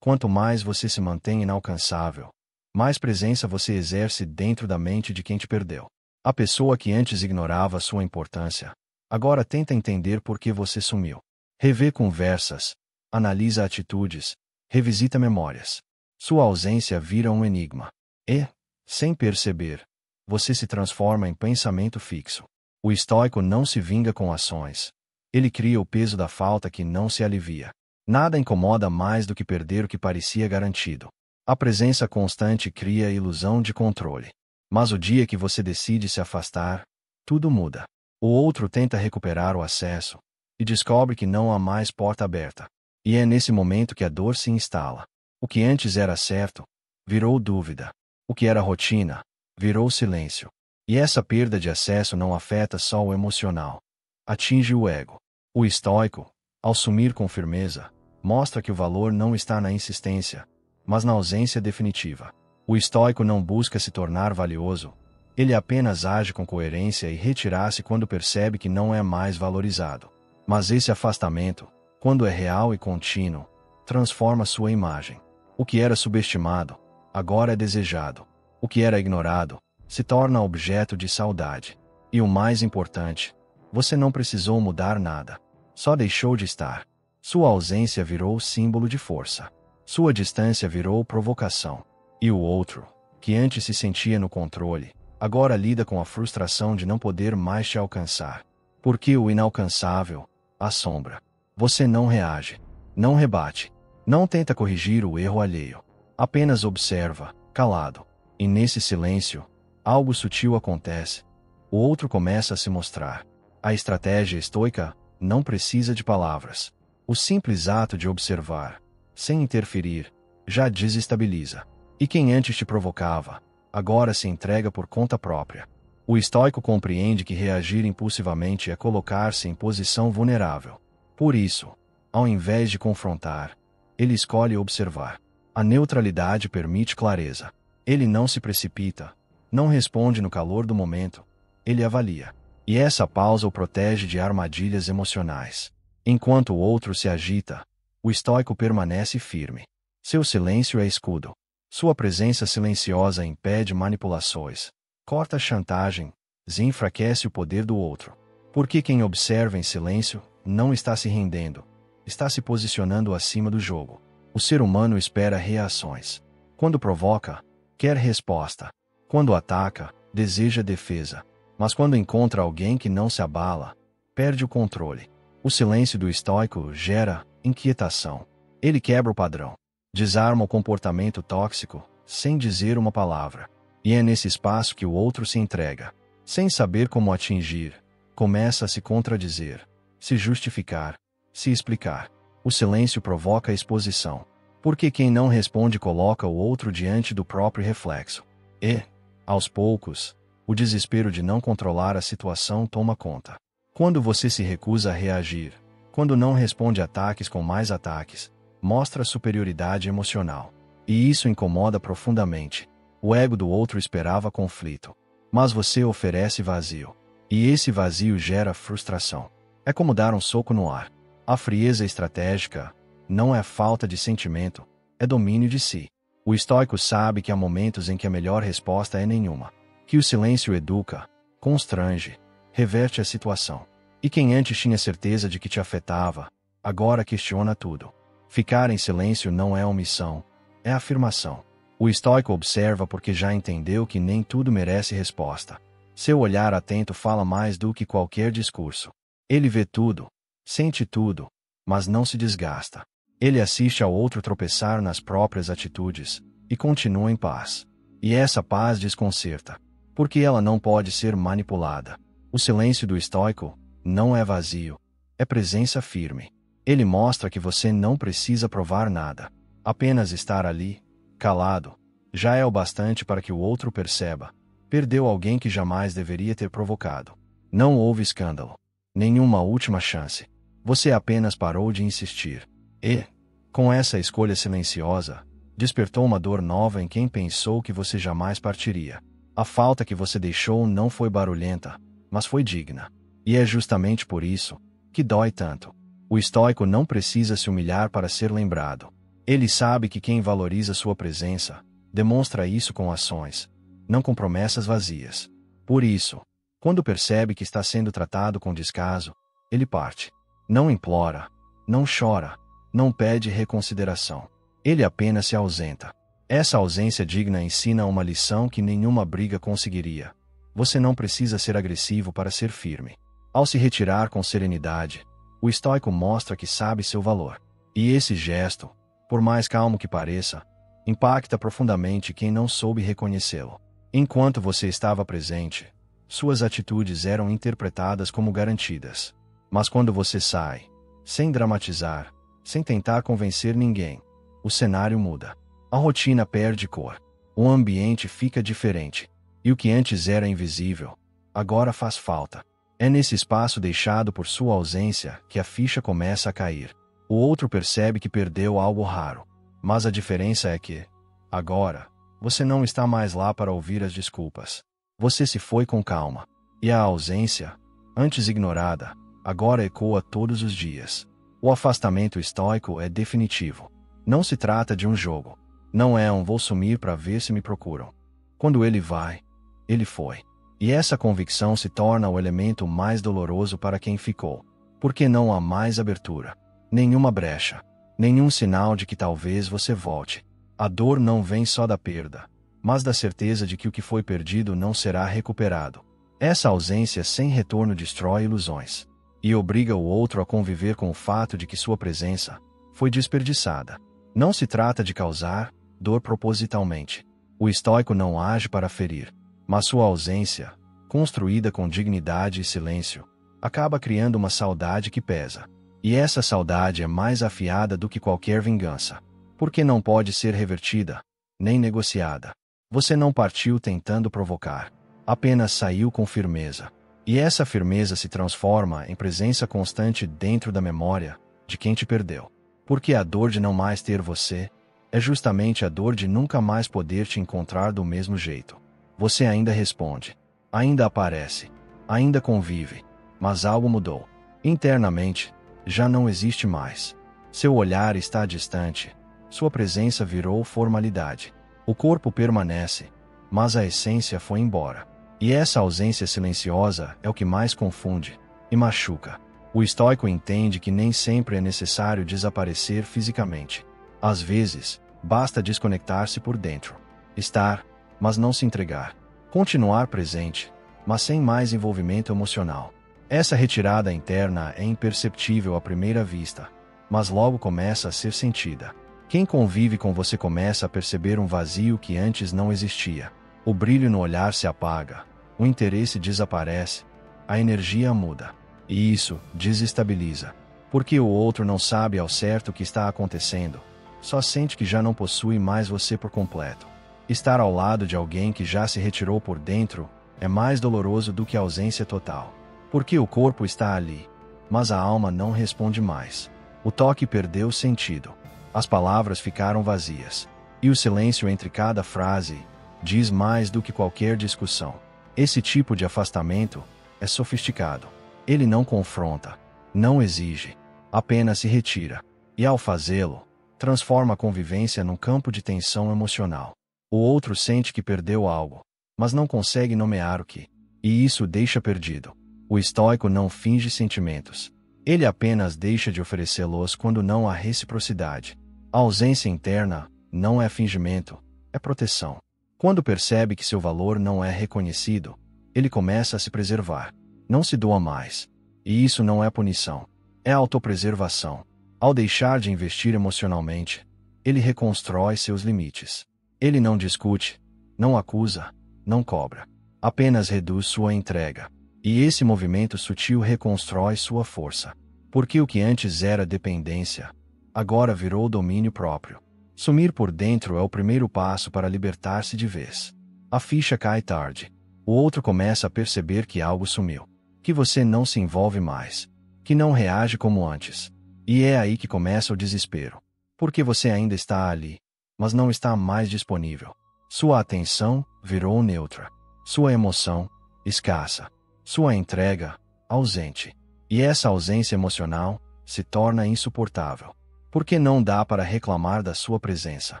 quanto mais você se mantém inalcançável, mais presença você exerce dentro da mente de quem te perdeu. A pessoa que antes ignorava sua importância, agora tenta entender por que você sumiu. Revê conversas, analisa atitudes, revisita memórias. Sua ausência vira um enigma. E, sem perceber, você se transforma em pensamento fixo. O estoico não se vinga com ações. Ele cria o peso da falta que não se alivia. Nada incomoda mais do que perder o que parecia garantido. A presença constante cria a ilusão de controle. Mas o dia que você decide se afastar, tudo muda. O outro tenta recuperar o acesso e descobre que não há mais porta aberta. E é nesse momento que a dor se instala. O que antes era certo, virou dúvida. O que era rotina, virou silêncio. E essa perda de acesso não afeta só o emocional. Atinge o ego. O estoico, ao sumir com firmeza, mostra que o valor não está na insistência, mas na ausência definitiva. O estoico não busca se tornar valioso. Ele apenas age com coerência e retira-se quando percebe que não é mais valorizado. Mas esse afastamento, quando é real e contínuo, transforma sua imagem. O que era subestimado, agora é desejado. O que era ignorado, se torna objeto de saudade. E o mais importante, você não precisou mudar nada. Só deixou de estar. Sua ausência virou símbolo de força. Sua distância virou provocação. E o outro, que antes se sentia no controle, agora lida com a frustração de não poder mais te alcançar. Porque o inalcançável assombra. Você não reage, não rebate, não tenta corrigir o erro alheio. Apenas observa, calado. E nesse silêncio, algo sutil acontece. O outro começa a se mostrar. A estratégia estoica não precisa de palavras. O simples ato de observar, sem interferir, já desestabiliza. E quem antes te provocava, agora se entrega por conta própria. O estoico compreende que reagir impulsivamente é colocar-se em posição vulnerável. Por isso, ao invés de confrontar, ele escolhe observar. A neutralidade permite clareza. Ele não se precipita, não responde no calor do momento, ele avalia. E essa pausa o protege de armadilhas emocionais. Enquanto o outro se agita, o estoico permanece firme. Seu silêncio é escudo. Sua presença silenciosa impede manipulações, corta a chantagem, e enfraquece o poder do outro. Porque quem observa em silêncio não está se rendendo, está se posicionando acima do jogo. O ser humano espera reações. Quando provoca, quer resposta. Quando ataca, deseja defesa. Mas quando encontra alguém que não se abala, perde o controle. O silêncio do estoico gera inquietação. Ele quebra o padrão. Desarma o comportamento tóxico, sem dizer uma palavra. E é nesse espaço que o outro se entrega. Sem saber como atingir, começa a se contradizer, se justificar, se explicar. O silêncio provoca a exposição. Porque quem não responde coloca o outro diante do próprio reflexo. E, aos poucos, o desespero de não controlar a situação toma conta. Quando você se recusa a reagir, quando não responde ataques com mais ataques, mostra superioridade emocional. E isso incomoda profundamente. O ego do outro esperava conflito. Mas você oferece vazio. E esse vazio gera frustração. É como dar um soco no ar. A frieza estratégica não é falta de sentimento, é domínio de si. O estoico sabe que há momentos em que a melhor resposta é nenhuma. Que o silêncio educa, constrange, reverte a situação. E quem antes tinha certeza de que te afetava, agora questiona tudo. Ficar em silêncio não é omissão, é afirmação. O estoico observa porque já entendeu que nem tudo merece resposta. Seu olhar atento fala mais do que qualquer discurso. Ele vê tudo, sente tudo, mas não se desgasta. Ele assiste ao outro tropeçar nas próprias atitudes e continua em paz. E essa paz desconcerta, porque ela não pode ser manipulada. O silêncio do estoico não é vazio, é presença firme. Ele mostra que você não precisa provar nada. Apenas estar ali, calado, já é o bastante para que o outro perceba. Perdeu alguém que jamais deveria ter provocado. Não houve escândalo. Nenhuma última chance. Você apenas parou de insistir. E, com essa escolha silenciosa, despertou uma dor nova em quem pensou que você jamais partiria. A falta que você deixou não foi barulhenta, mas foi digna. E é justamente por isso que dói tanto. O estoico não precisa se humilhar para ser lembrado. Ele sabe que quem valoriza sua presença demonstra isso com ações, não com promessas vazias. Por isso, quando percebe que está sendo tratado com descaso, ele parte. Não implora, não chora, não pede reconsideração. Ele apenas se ausenta. Essa ausência digna ensina uma lição que nenhuma briga conseguiria. Você não precisa ser agressivo para ser firme. Ao se retirar com serenidade, o estoico mostra que sabe seu valor. E esse gesto, por mais calmo que pareça, impacta profundamente quem não soube reconhecê-lo. Enquanto você estava presente, suas atitudes eram interpretadas como garantidas. Mas quando você sai, sem dramatizar, sem tentar convencer ninguém, o cenário muda. A rotina perde cor. O ambiente fica diferente. E o que antes era invisível, agora faz falta. É nesse espaço deixado por sua ausência que a ficha começa a cair. O outro percebe que perdeu algo raro. Mas a diferença é que, agora, você não está mais lá para ouvir as desculpas. Você se foi com calma. E a ausência, antes ignorada, agora ecoa todos os dias. O afastamento estoico é definitivo. Não se trata de um jogo. Não é um vou sumir para ver se me procuram. Quando ele vai, ele foi. E essa convicção se torna o elemento mais doloroso para quem ficou. Porque não há mais abertura. Nenhuma brecha. Nenhum sinal de que talvez você volte. A dor não vem só da perda, mas da certeza de que o que foi perdido não será recuperado. Essa ausência sem retorno destrói ilusões. E obriga o outro a conviver com o fato de que sua presença foi desperdiçada. Não se trata de causar dor propositalmente. O estoico não age para ferir, mas sua ausência, construída com dignidade e silêncio, acaba criando uma saudade que pesa. E essa saudade é mais afiada do que qualquer vingança, porque não pode ser revertida, nem negociada. Você não partiu tentando provocar, apenas saiu com firmeza. E essa firmeza se transforma em presença constante dentro da memória de quem te perdeu. Porque a dor de não mais ter você é justamente a dor de nunca mais poder te encontrar do mesmo jeito. Você ainda responde, ainda aparece, ainda convive, mas algo mudou. Internamente, já não existe mais. Seu olhar está distante, sua presença virou formalidade. O corpo permanece, mas a essência foi embora. E essa ausência silenciosa é o que mais confunde e machuca. O estoico entende que nem sempre é necessário desaparecer fisicamente. Às vezes, basta desconectar-se por dentro. Estar, mas não se entregar. Continuar presente, mas sem mais envolvimento emocional. Essa retirada interna é imperceptível à primeira vista, mas logo começa a ser sentida. Quem convive com você começa a perceber um vazio que antes não existia. O brilho no olhar se apaga, o interesse desaparece, a energia muda. E isso desestabiliza. Porque o outro não sabe ao certo o que está acontecendo, só sente que já não possui mais você por completo. Estar ao lado de alguém que já se retirou por dentro é mais doloroso do que a ausência total. Porque o corpo está ali, mas a alma não responde mais. O toque perdeu sentido. As palavras ficaram vazias. E o silêncio entre cada frase diz mais do que qualquer discussão. Esse tipo de afastamento é sofisticado. Ele não confronta, não exige, apenas se retira. E ao fazê-lo, transforma a convivência num campo de tensão emocional. O outro sente que perdeu algo, mas não consegue nomear o que. E isso o deixa perdido. O estoico não finge sentimentos. Ele apenas deixa de oferecê-los quando não há reciprocidade. A ausência interna não é fingimento, é proteção. Quando percebe que seu valor não é reconhecido, ele começa a se preservar. Não se doa mais. E isso não é punição. É autopreservação. Ao deixar de investir emocionalmente, ele reconstrói seus limites. Ele não discute, não acusa, não cobra. Apenas reduz sua entrega. E esse movimento sutil reconstrói sua força. Porque o que antes era dependência, agora virou domínio próprio. Sumir por dentro é o primeiro passo para libertar-se de vez. A ficha cai tarde. O outro começa a perceber que algo sumiu. Que você não se envolve mais. Que não reage como antes. E é aí que começa o desespero. Porque você ainda está ali, mas não está mais disponível. Sua atenção virou neutra. Sua emoção, escassa. Sua entrega, ausente. E essa ausência emocional se torna insuportável. Porque não dá para reclamar da sua presença.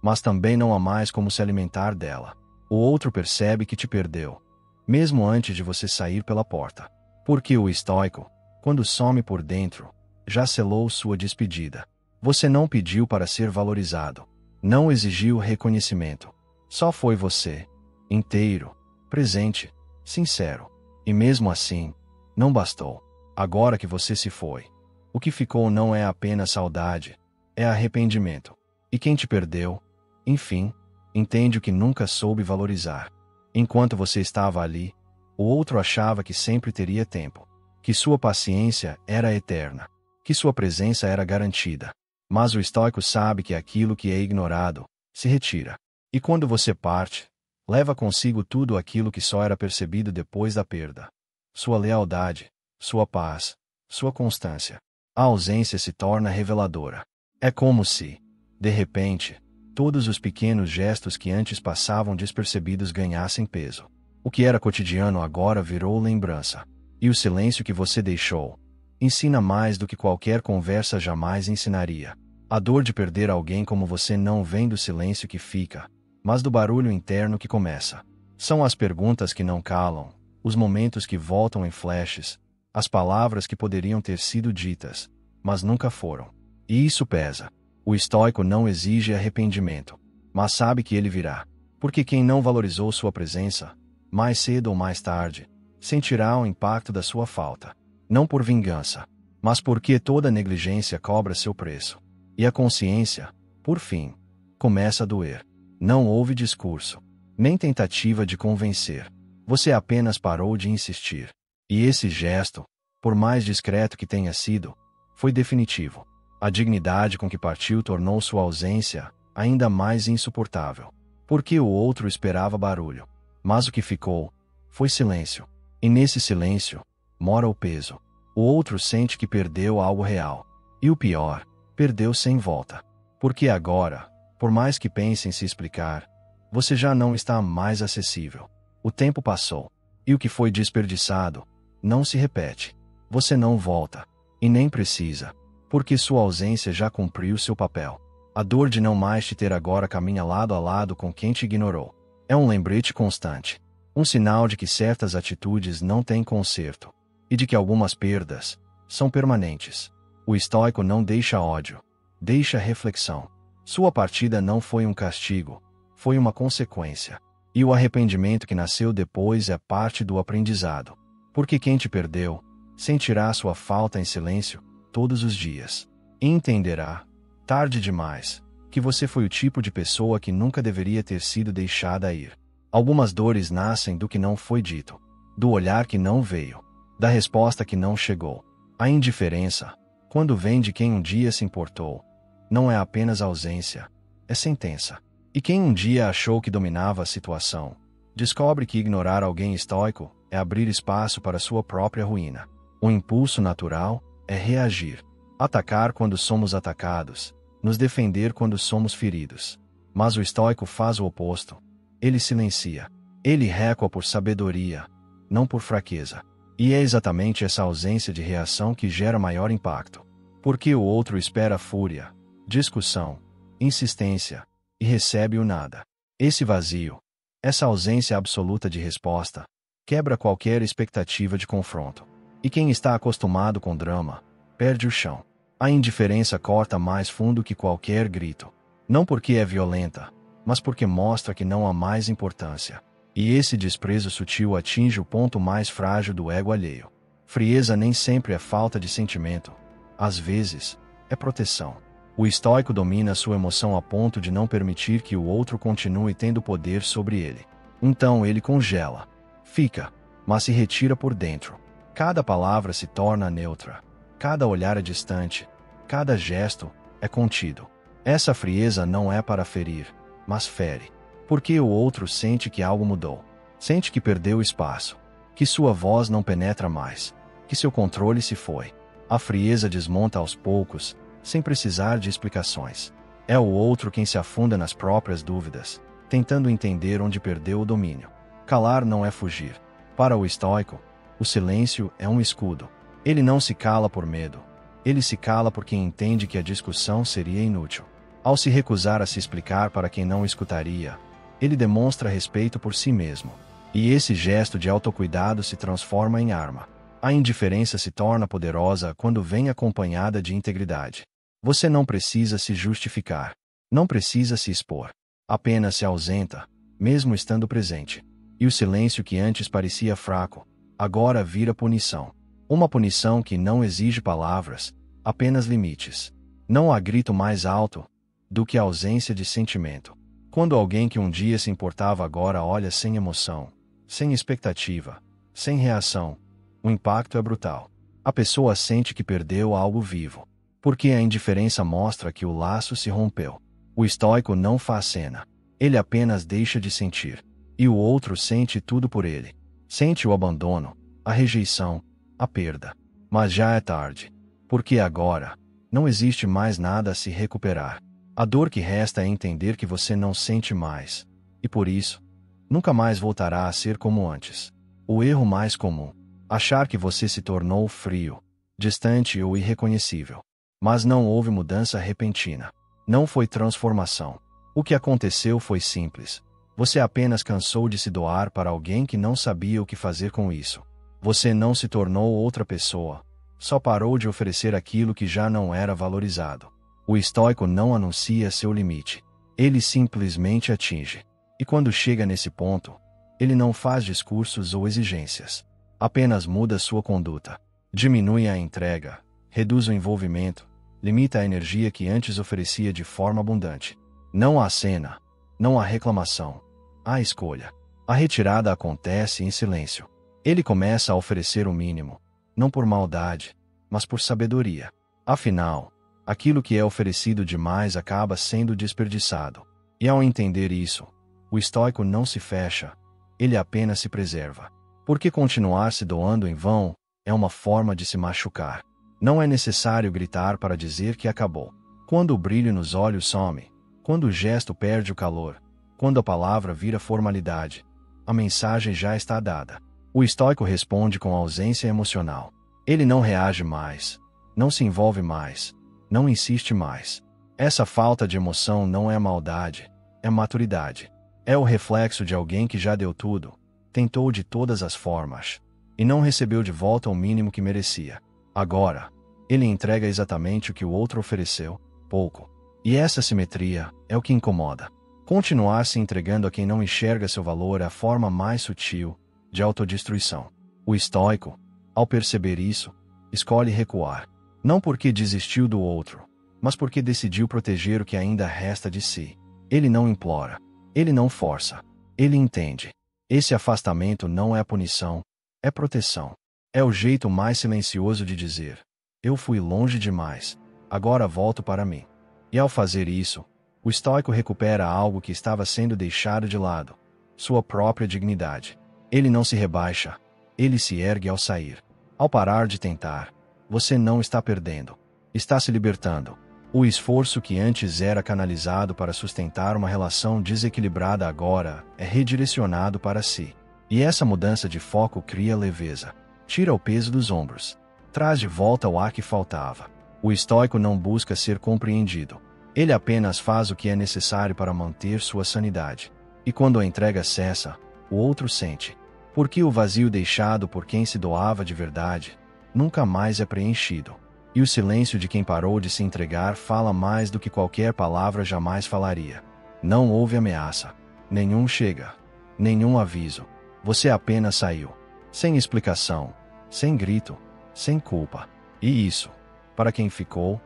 Mas também não há mais como se alimentar dela. O outro percebe que te perdeu, mesmo antes de você sair pela porta. Porque o estoico, quando some por dentro, já selou sua despedida. Você não pediu para ser valorizado. Não exigiu reconhecimento. Só foi você, inteiro, presente, sincero. E mesmo assim, não bastou. Agora que você se foi, o que ficou não é apenas saudade, é arrependimento. E quem te perdeu, enfim, entende o que nunca soube valorizar. Enquanto você estava ali, o outro achava que sempre teria tempo, que sua paciência era eterna, que sua presença era garantida. Mas o estoico sabe que aquilo que é ignorado se retira. E quando você parte, leva consigo tudo aquilo que só era percebido depois da perda. Sua lealdade, sua paz, sua constância. A ausência se torna reveladora. É como se, de repente, todos os pequenos gestos que antes passavam despercebidos ganhassem peso. O que era cotidiano agora virou lembrança. E o silêncio que você deixou ensina mais do que qualquer conversa jamais ensinaria. A dor de perder alguém como você não vem do silêncio que fica, mas do barulho interno que começa. São as perguntas que não calam, os momentos que voltam em flashes, as palavras que poderiam ter sido ditas, mas nunca foram. E isso pesa. O estoico não exige arrependimento, mas sabe que ele virá. Porque quem não valorizou sua presença, mais cedo ou mais tarde, sentirá o impacto da sua falta. Não por vingança, mas porque toda negligência cobra seu preço. E a consciência, por fim, começa a doer. Não houve discurso, nem tentativa de convencer. Você apenas parou de insistir. E esse gesto, por mais discreto que tenha sido, foi definitivo. A dignidade com que partiu tornou sua ausência ainda mais insuportável. Porque o outro esperava barulho. Mas o que ficou foi silêncio. E nesse silêncio mora o peso. O outro sente que perdeu algo real. E o pior, perdeu sem volta. Porque agora, por mais que pense em se explicar, você já não está mais acessível. O tempo passou. E o que foi desperdiçado não se repete. Você não volta. E nem precisa. Porque sua ausência já cumpriu seu papel. A dor de não mais te ter agora caminha lado a lado com quem te ignorou. É um lembrete constante. Um sinal de que certas atitudes não têm conserto. E de que algumas perdas são permanentes. O estoico não deixa ódio, deixa reflexão. Sua partida não foi um castigo, foi uma consequência. E o arrependimento que nasceu depois é parte do aprendizado. Porque quem te perdeu sentirá sua falta em silêncio todos os dias. E entenderá, tarde demais, que você foi o tipo de pessoa que nunca deveria ter sido deixada ir. Algumas dores nascem do que não foi dito, do olhar que não veio, da resposta que não chegou. A indiferença, quando vem de quem um dia se importou, não é apenas ausência, é sentença. E quem um dia achou que dominava a situação, descobre que ignorar alguém estoico é abrir espaço para sua própria ruína. O impulso natural é reagir, atacar quando somos atacados, nos defender quando somos feridos. Mas o estoico faz o oposto. Ele silencia. Ele recua por sabedoria, não por fraqueza. E é exatamente essa ausência de reação que gera maior impacto. Porque o outro espera fúria, discussão, insistência, e recebe o nada. Esse vazio, essa ausência absoluta de resposta, quebra qualquer expectativa de confronto. E quem está acostumado com drama, perde o chão. A indiferença corta mais fundo que qualquer grito. Não porque é violenta, mas porque mostra que não há mais importância. E esse desprezo sutil atinge o ponto mais frágil do ego alheio. Frieza nem sempre é falta de sentimento. Às vezes, é proteção. O estoico domina sua emoção a ponto de não permitir que o outro continue tendo poder sobre ele. Então ele congela. Fica, mas se retira por dentro. Cada palavra se torna neutra. Cada olhar é distante. Cada gesto é contido. Essa frieza não é para ferir, mas fere. Porque o outro sente que algo mudou. Sente que perdeu espaço. Que sua voz não penetra mais. Que seu controle se foi. A frieza desmonta aos poucos, sem precisar de explicações. É o outro quem se afunda nas próprias dúvidas, tentando entender onde perdeu o domínio. Calar não é fugir. Para o estoico, o silêncio é um escudo. Ele não se cala por medo. Ele se cala porque entende que a discussão seria inútil. Ao se recusar a se explicar para quem não escutaria, ele demonstra respeito por si mesmo. E esse gesto de autocuidado se transforma em arma. A indiferença se torna poderosa quando vem acompanhada de integridade. Você não precisa se justificar. Não precisa se expor. Apenas se ausenta, mesmo estando presente. E o silêncio que antes parecia fraco, agora vira punição. Uma punição que não exige palavras, apenas limites. Não há grito mais alto do que a ausência de sentimento. Quando alguém que um dia se importava agora olha sem emoção, sem expectativa, sem reação, o impacto é brutal. A pessoa sente que perdeu algo vivo. Porque a indiferença mostra que o laço se rompeu. O estoico não faz cena. Ele apenas deixa de sentir. E o outro sente tudo por ele. Sente o abandono, a rejeição, a perda. Mas já é tarde. Porque agora, não existe mais nada a se recuperar. A dor que resta é entender que você não sente mais. E por isso, nunca mais voltará a ser como antes. O erro mais comum. Achar que você se tornou frio, distante ou irreconhecível. Mas não houve mudança repentina. Não foi transformação. O que aconteceu foi simples. Você apenas cansou de se doar para alguém que não sabia o que fazer com isso. Você não se tornou outra pessoa. Só parou de oferecer aquilo que já não era valorizado. O estoico não anuncia seu limite. Ele simplesmente atinge. E quando chega nesse ponto, ele não faz discursos ou exigências. Apenas muda sua conduta. Diminui a entrega, reduz o envolvimento, limita a energia que antes oferecia de forma abundante. Não há cena, não há reclamação, há escolha. A retirada acontece em silêncio. Ele começa a oferecer o mínimo, não por maldade, mas por sabedoria. Afinal, aquilo que é oferecido demais acaba sendo desperdiçado. E ao entender isso, o estoico não se fecha, ele apenas se preserva. Porque continuar se doando em vão é uma forma de se machucar. Não é necessário gritar para dizer que acabou. Quando o brilho nos olhos some, quando o gesto perde o calor, quando a palavra vira formalidade, a mensagem já está dada. O estoico responde com ausência emocional. Ele não reage mais, não se envolve mais, não insiste mais. Essa falta de emoção não é maldade, é maturidade. É o reflexo de alguém que já deu tudo, tentou de todas as formas, e não recebeu de volta o mínimo que merecia. Agora, ele entrega exatamente o que o outro ofereceu, pouco. E essa simetria é o que incomoda. Continuar se entregando a quem não enxerga seu valor é a forma mais sutil de autodestruição. O estoico, ao perceber isso, escolhe recuar. Não porque desistiu do outro, mas porque decidiu proteger o que ainda resta de si. Ele não implora. Ele não força. Ele entende. Esse afastamento não é punição, é proteção. É o jeito mais silencioso de dizer: eu fui longe demais, agora volto para mim. E ao fazer isso, o estoico recupera algo que estava sendo deixado de lado: sua própria dignidade. Ele não se rebaixa, ele se ergue ao sair. Ao parar de tentar, você não está perdendo, está se libertando. O esforço que antes era canalizado para sustentar uma relação desequilibrada agora é redirecionado para si. E essa mudança de foco cria leveza. Tira o peso dos ombros. Traz de volta o ar que faltava. O estoico não busca ser compreendido. Ele apenas faz o que é necessário para manter sua sanidade. E quando a entrega cessa, o outro sente. Porque o vazio deixado por quem se doava de verdade nunca mais é preenchido. E o silêncio de quem parou de se entregar fala mais do que qualquer palavra jamais falaria. Não houve ameaça. Nenhum chega. Nenhum aviso. Você apenas saiu. Sem explicação. Sem grito. Sem culpa. E isso, para quem ficou,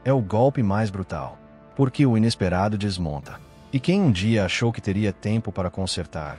é o golpe mais brutal. Porque o inesperado desmonta. E quem um dia achou que teria tempo para consertar,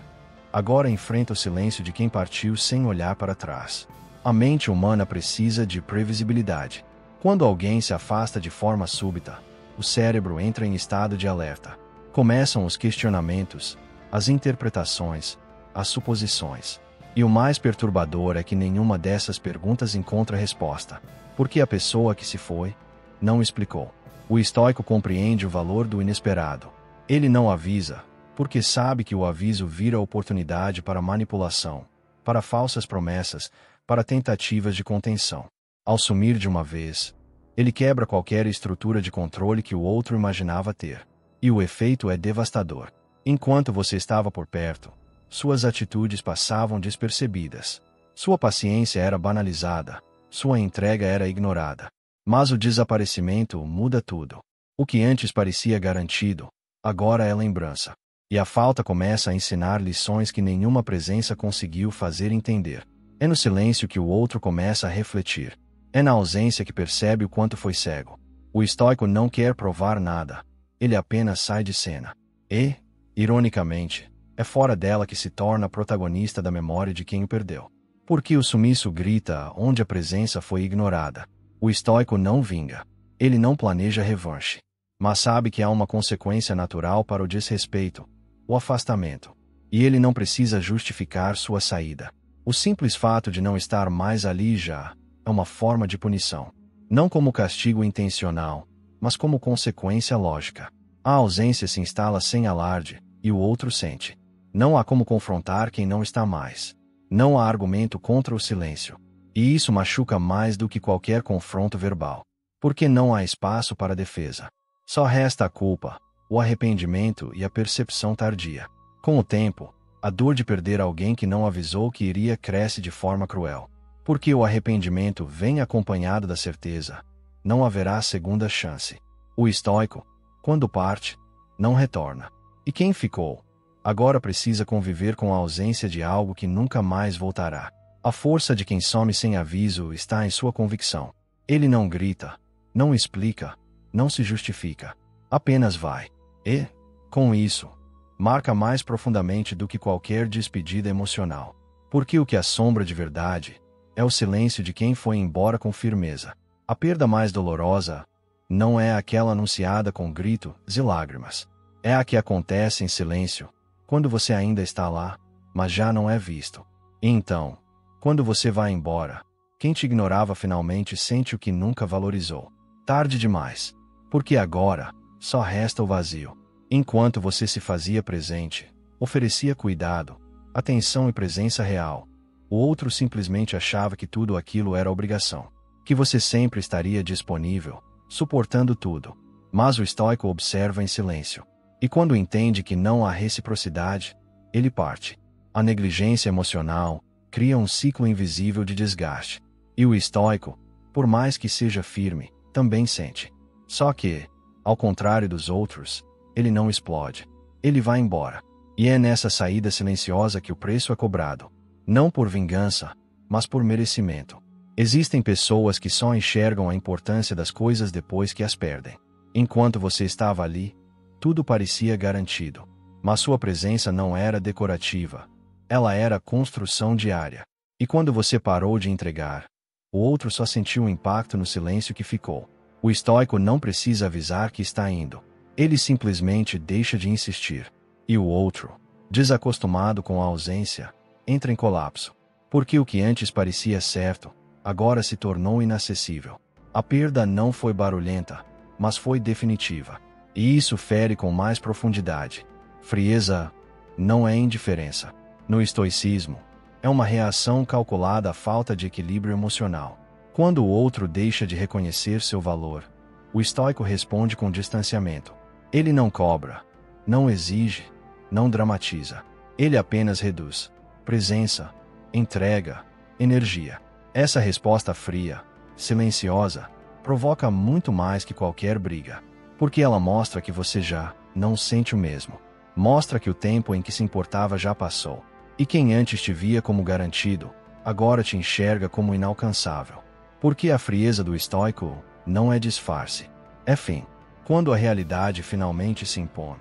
agora enfrenta o silêncio de quem partiu sem olhar para trás. A mente humana precisa de previsibilidade. Quando alguém se afasta de forma súbita, o cérebro entra em estado de alerta. Começam os questionamentos, as interpretações, as suposições. E o mais perturbador é que nenhuma dessas perguntas encontra resposta. Porque a pessoa que se foi não explicou. O estoico compreende o valor do inesperado. Ele não avisa, porque sabe que o aviso vira oportunidade para manipulação, para falsas promessas, para tentativas de contenção. Ao sumir de uma vez, ele quebra qualquer estrutura de controle que o outro imaginava ter. E o efeito é devastador. Enquanto você estava por perto, suas atitudes passavam despercebidas. Sua paciência era banalizada, sua entrega era ignorada. Mas o desaparecimento muda tudo. O que antes parecia garantido, agora é lembrança. E a falta começa a ensinar lições que nenhuma presença conseguiu fazer entender. É no silêncio que o outro começa a refletir. É na ausência que percebe o quanto foi cego. O estoico não quer provar nada. Ele apenas sai de cena. E, ironicamente, é fora dela que se torna protagonista da memória de quem o perdeu. Porque o sumiço grita onde a presença foi ignorada. O estoico não vinga. Ele não planeja revanche. Mas sabe que há uma consequência natural para o desrespeito: o afastamento. E ele não precisa justificar sua saída. O simples fato de não estar mais ali já é uma forma de punição. Não como castigo intencional, mas como consequência lógica. A ausência se instala sem alarde, e o outro sente. Não há como confrontar quem não está mais. Não há argumento contra o silêncio. E isso machuca mais do que qualquer confronto verbal. Porque não há espaço para defesa. Só resta a culpa, o arrependimento e a percepção tardia. Com o tempo, a dor de perder alguém que não avisou que iria cresce de forma cruel. Porque o arrependimento vem acompanhado da certeza: não haverá segunda chance. O estoico, quando parte, não retorna. E quem ficou, agora precisa conviver com a ausência de algo que nunca mais voltará. A força de quem some sem aviso está em sua convicção. Ele não grita, não explica, não se justifica. Apenas vai. E, com isso, marca mais profundamente do que qualquer despedida emocional. Porque o que assombra de verdade é o silêncio de quem foi embora com firmeza. A perda mais dolorosa não é aquela anunciada com gritos e lágrimas. É a que acontece em silêncio, quando você ainda está lá, mas já não é visto. E então, quando você vai embora, quem te ignorava finalmente sente o que nunca valorizou. Tarde demais. Porque agora, só resta o vazio. Enquanto você se fazia presente, oferecia cuidado, atenção e presença real, o outro simplesmente achava que tudo aquilo era obrigação. Que você sempre estaria disponível, suportando tudo. Mas o estoico observa em silêncio. E quando entende que não há reciprocidade, ele parte. A negligência emocional cria um ciclo invisível de desgaste. E o estoico, por mais que seja firme, também sente. Só que, ao contrário dos outros, ele não explode. Ele vai embora. E é nessa saída silenciosa que o preço é cobrado. Não por vingança, mas por merecimento. Existem pessoas que só enxergam a importância das coisas depois que as perdem. Enquanto você estava ali, tudo parecia garantido. Mas sua presença não era decorativa. Ela era construção diária. E quando você parou de entregar, o outro só sentiu o impacto no silêncio que ficou. O estoico não precisa avisar que está indo. Ele simplesmente deixa de insistir. E o outro, desacostumado com a ausência, entra em colapso. Porque o que antes parecia certo, agora se tornou inacessível. A perda não foi barulhenta, mas foi definitiva. E isso fere com mais profundidade. Frieza não é indiferença. No estoicismo, é uma reação calculada à falta de equilíbrio emocional. Quando o outro deixa de reconhecer seu valor, o estoico responde com distanciamento. Ele não cobra, não exige, não dramatiza. Ele apenas reduz presença, entrega, energia. Essa resposta fria, silenciosa, provoca muito mais que qualquer briga. Porque ela mostra que você já não sente o mesmo. Mostra que o tempo em que se importava já passou. E quem antes te via como garantido, agora te enxerga como inalcançável. Porque a frieza do estoico não é disfarce, é fim. Quando a realidade finalmente se impõe,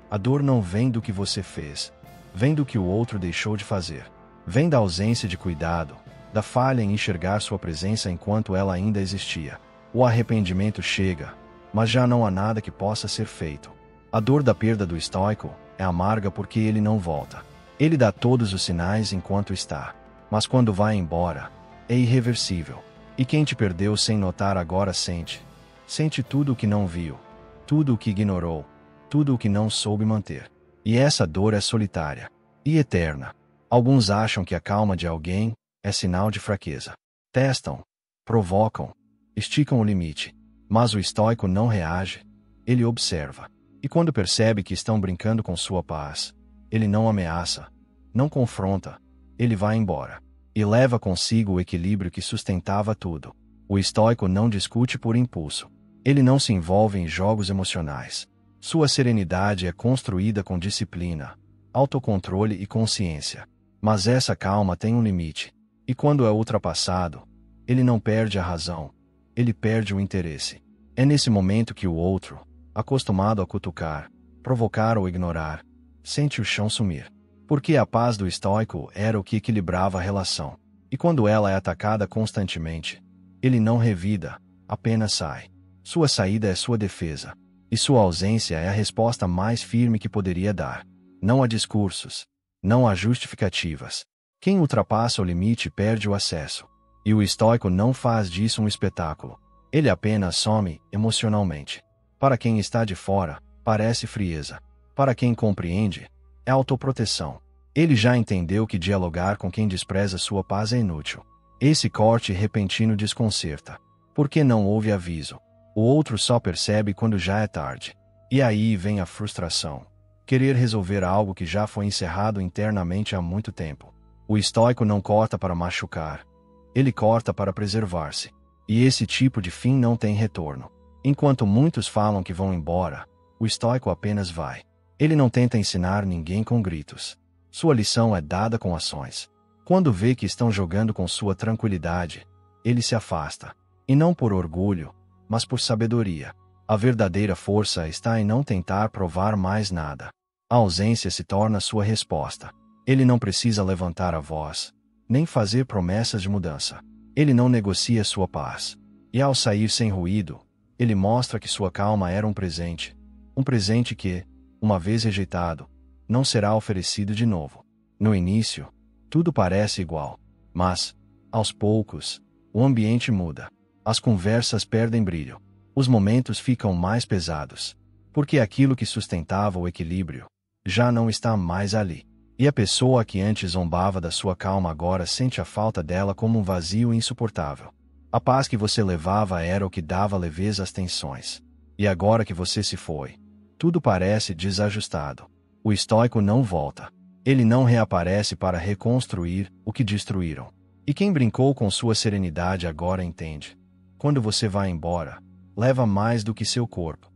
a dor não vem do que você fez, vem do que o outro deixou de fazer. Vem da ausência de cuidado, da falha em enxergar sua presença enquanto ela ainda existia. O arrependimento chega, mas já não há nada que possa ser feito. A dor da perda do estoico é amarga porque ele não volta. Ele dá todos os sinais enquanto está, mas quando vai embora, é irreversível. E quem te perdeu sem notar agora sente. Sente tudo o que não viu, tudo o que ignorou, tudo o que não soube manter. E essa dor é solitária e eterna. Alguns acham que a calma de alguém é sinal de fraqueza. Testam, provocam, esticam o limite. Mas o estoico não reage, ele observa. E quando percebe que estão brincando com sua paz, ele não ameaça, não confronta, ele vai embora. E leva consigo o equilíbrio que sustentava tudo. O estoico não discute por impulso. Ele não se envolve em jogos emocionais. Sua serenidade é construída com disciplina, autocontrole e consciência. Mas essa calma tem um limite. E quando é ultrapassado, ele não perde a razão, ele perde o interesse. É nesse momento que o outro, acostumado a cutucar, provocar ou ignorar, sente o chão sumir. Porque a paz do estoico era o que equilibrava a relação. E quando ela é atacada constantemente, ele não revida, apenas sai. Sua saída é sua defesa. E sua ausência é a resposta mais firme que poderia dar. Não há discursos. Não há justificativas. Quem ultrapassa o limite perde o acesso. E o estoico não faz disso um espetáculo. Ele apenas some emocionalmente. Para quem está de fora, parece frieza. Para quem compreende, é autoproteção. Ele já entendeu que dialogar com quem despreza sua paz é inútil. Esse corte repentino desconcerta. Porque não houve aviso. O outro só percebe quando já é tarde. E aí vem a frustração. Querer resolver algo que já foi encerrado internamente há muito tempo. O estoico não corta para machucar. Ele corta para preservar-se. E esse tipo de fim não tem retorno. Enquanto muitos falam que vão embora, o estoico apenas vai. Ele não tenta ensinar ninguém com gritos. Sua lição é dada com ações. Quando vê que estão jogando com sua tranquilidade, ele se afasta. E não por orgulho, mas por sabedoria. A verdadeira força está em não tentar provar mais nada. A ausência se torna sua resposta. Ele não precisa levantar a voz, nem fazer promessas de mudança. Ele não negocia sua paz. E ao sair sem ruído, ele mostra que sua calma era um presente. Um presente que, uma vez rejeitado, não será oferecido de novo. No início, tudo parece igual. Mas, aos poucos, o ambiente muda. As conversas perdem brilho. Os momentos ficam mais pesados. Porque aquilo que sustentava o equilíbrio já não está mais ali. E a pessoa que antes zombava da sua calma agora sente a falta dela como um vazio insuportável. A paz que você levava era o que dava leveza às tensões. E agora que você se foi, tudo parece desajustado. O estoico não volta. Ele não reaparece para reconstruir o que destruíram. E quem brincou com sua serenidade agora entende. Quando você vai embora, leva mais do que seu corpo.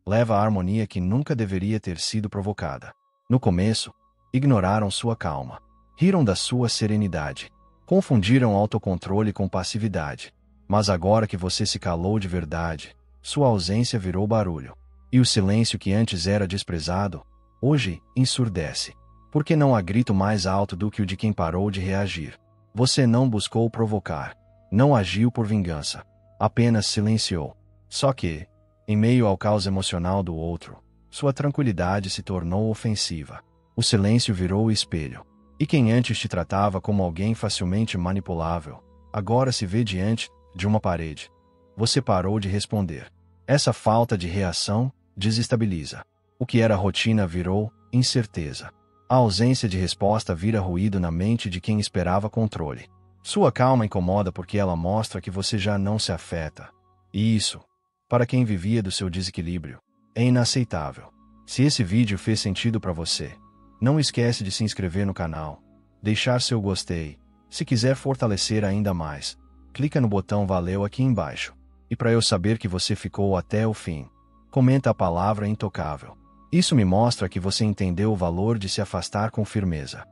Leva a harmonia que nunca deveria ter sido provocada. No começo, ignoraram sua calma. Riram da sua serenidade. Confundiram autocontrole com passividade. Mas agora que você se calou de verdade, sua ausência virou barulho. E o silêncio que antes era desprezado, Hoje, ensurdece. Porque não há grito mais alto do que o de quem parou de reagir. Você não buscou provocar. Não agiu por vingança. Apenas silenciou. Só que, em meio ao caos emocional do outro, sua tranquilidade se tornou ofensiva. O silêncio virou o espelho. E quem antes te tratava como alguém facilmente manipulável, agora se vê diante de uma parede. Você parou de responder. Essa falta de reação desestabiliza. O que era rotina virou incerteza. A ausência de resposta vira ruído na mente de quem esperava controle. Sua calma incomoda porque ela mostra que você já não se afeta. E isso, para quem vivia do seu desequilíbrio, é inaceitável. Se esse vídeo fez sentido para você, não esquece de se inscrever no canal, deixar seu gostei. Se quiser fortalecer ainda mais, clica no botão valeu aqui embaixo. E para eu saber que você ficou até o fim, comenta a palavra intocável. Isso me mostra que você entendeu o valor de se afastar com firmeza.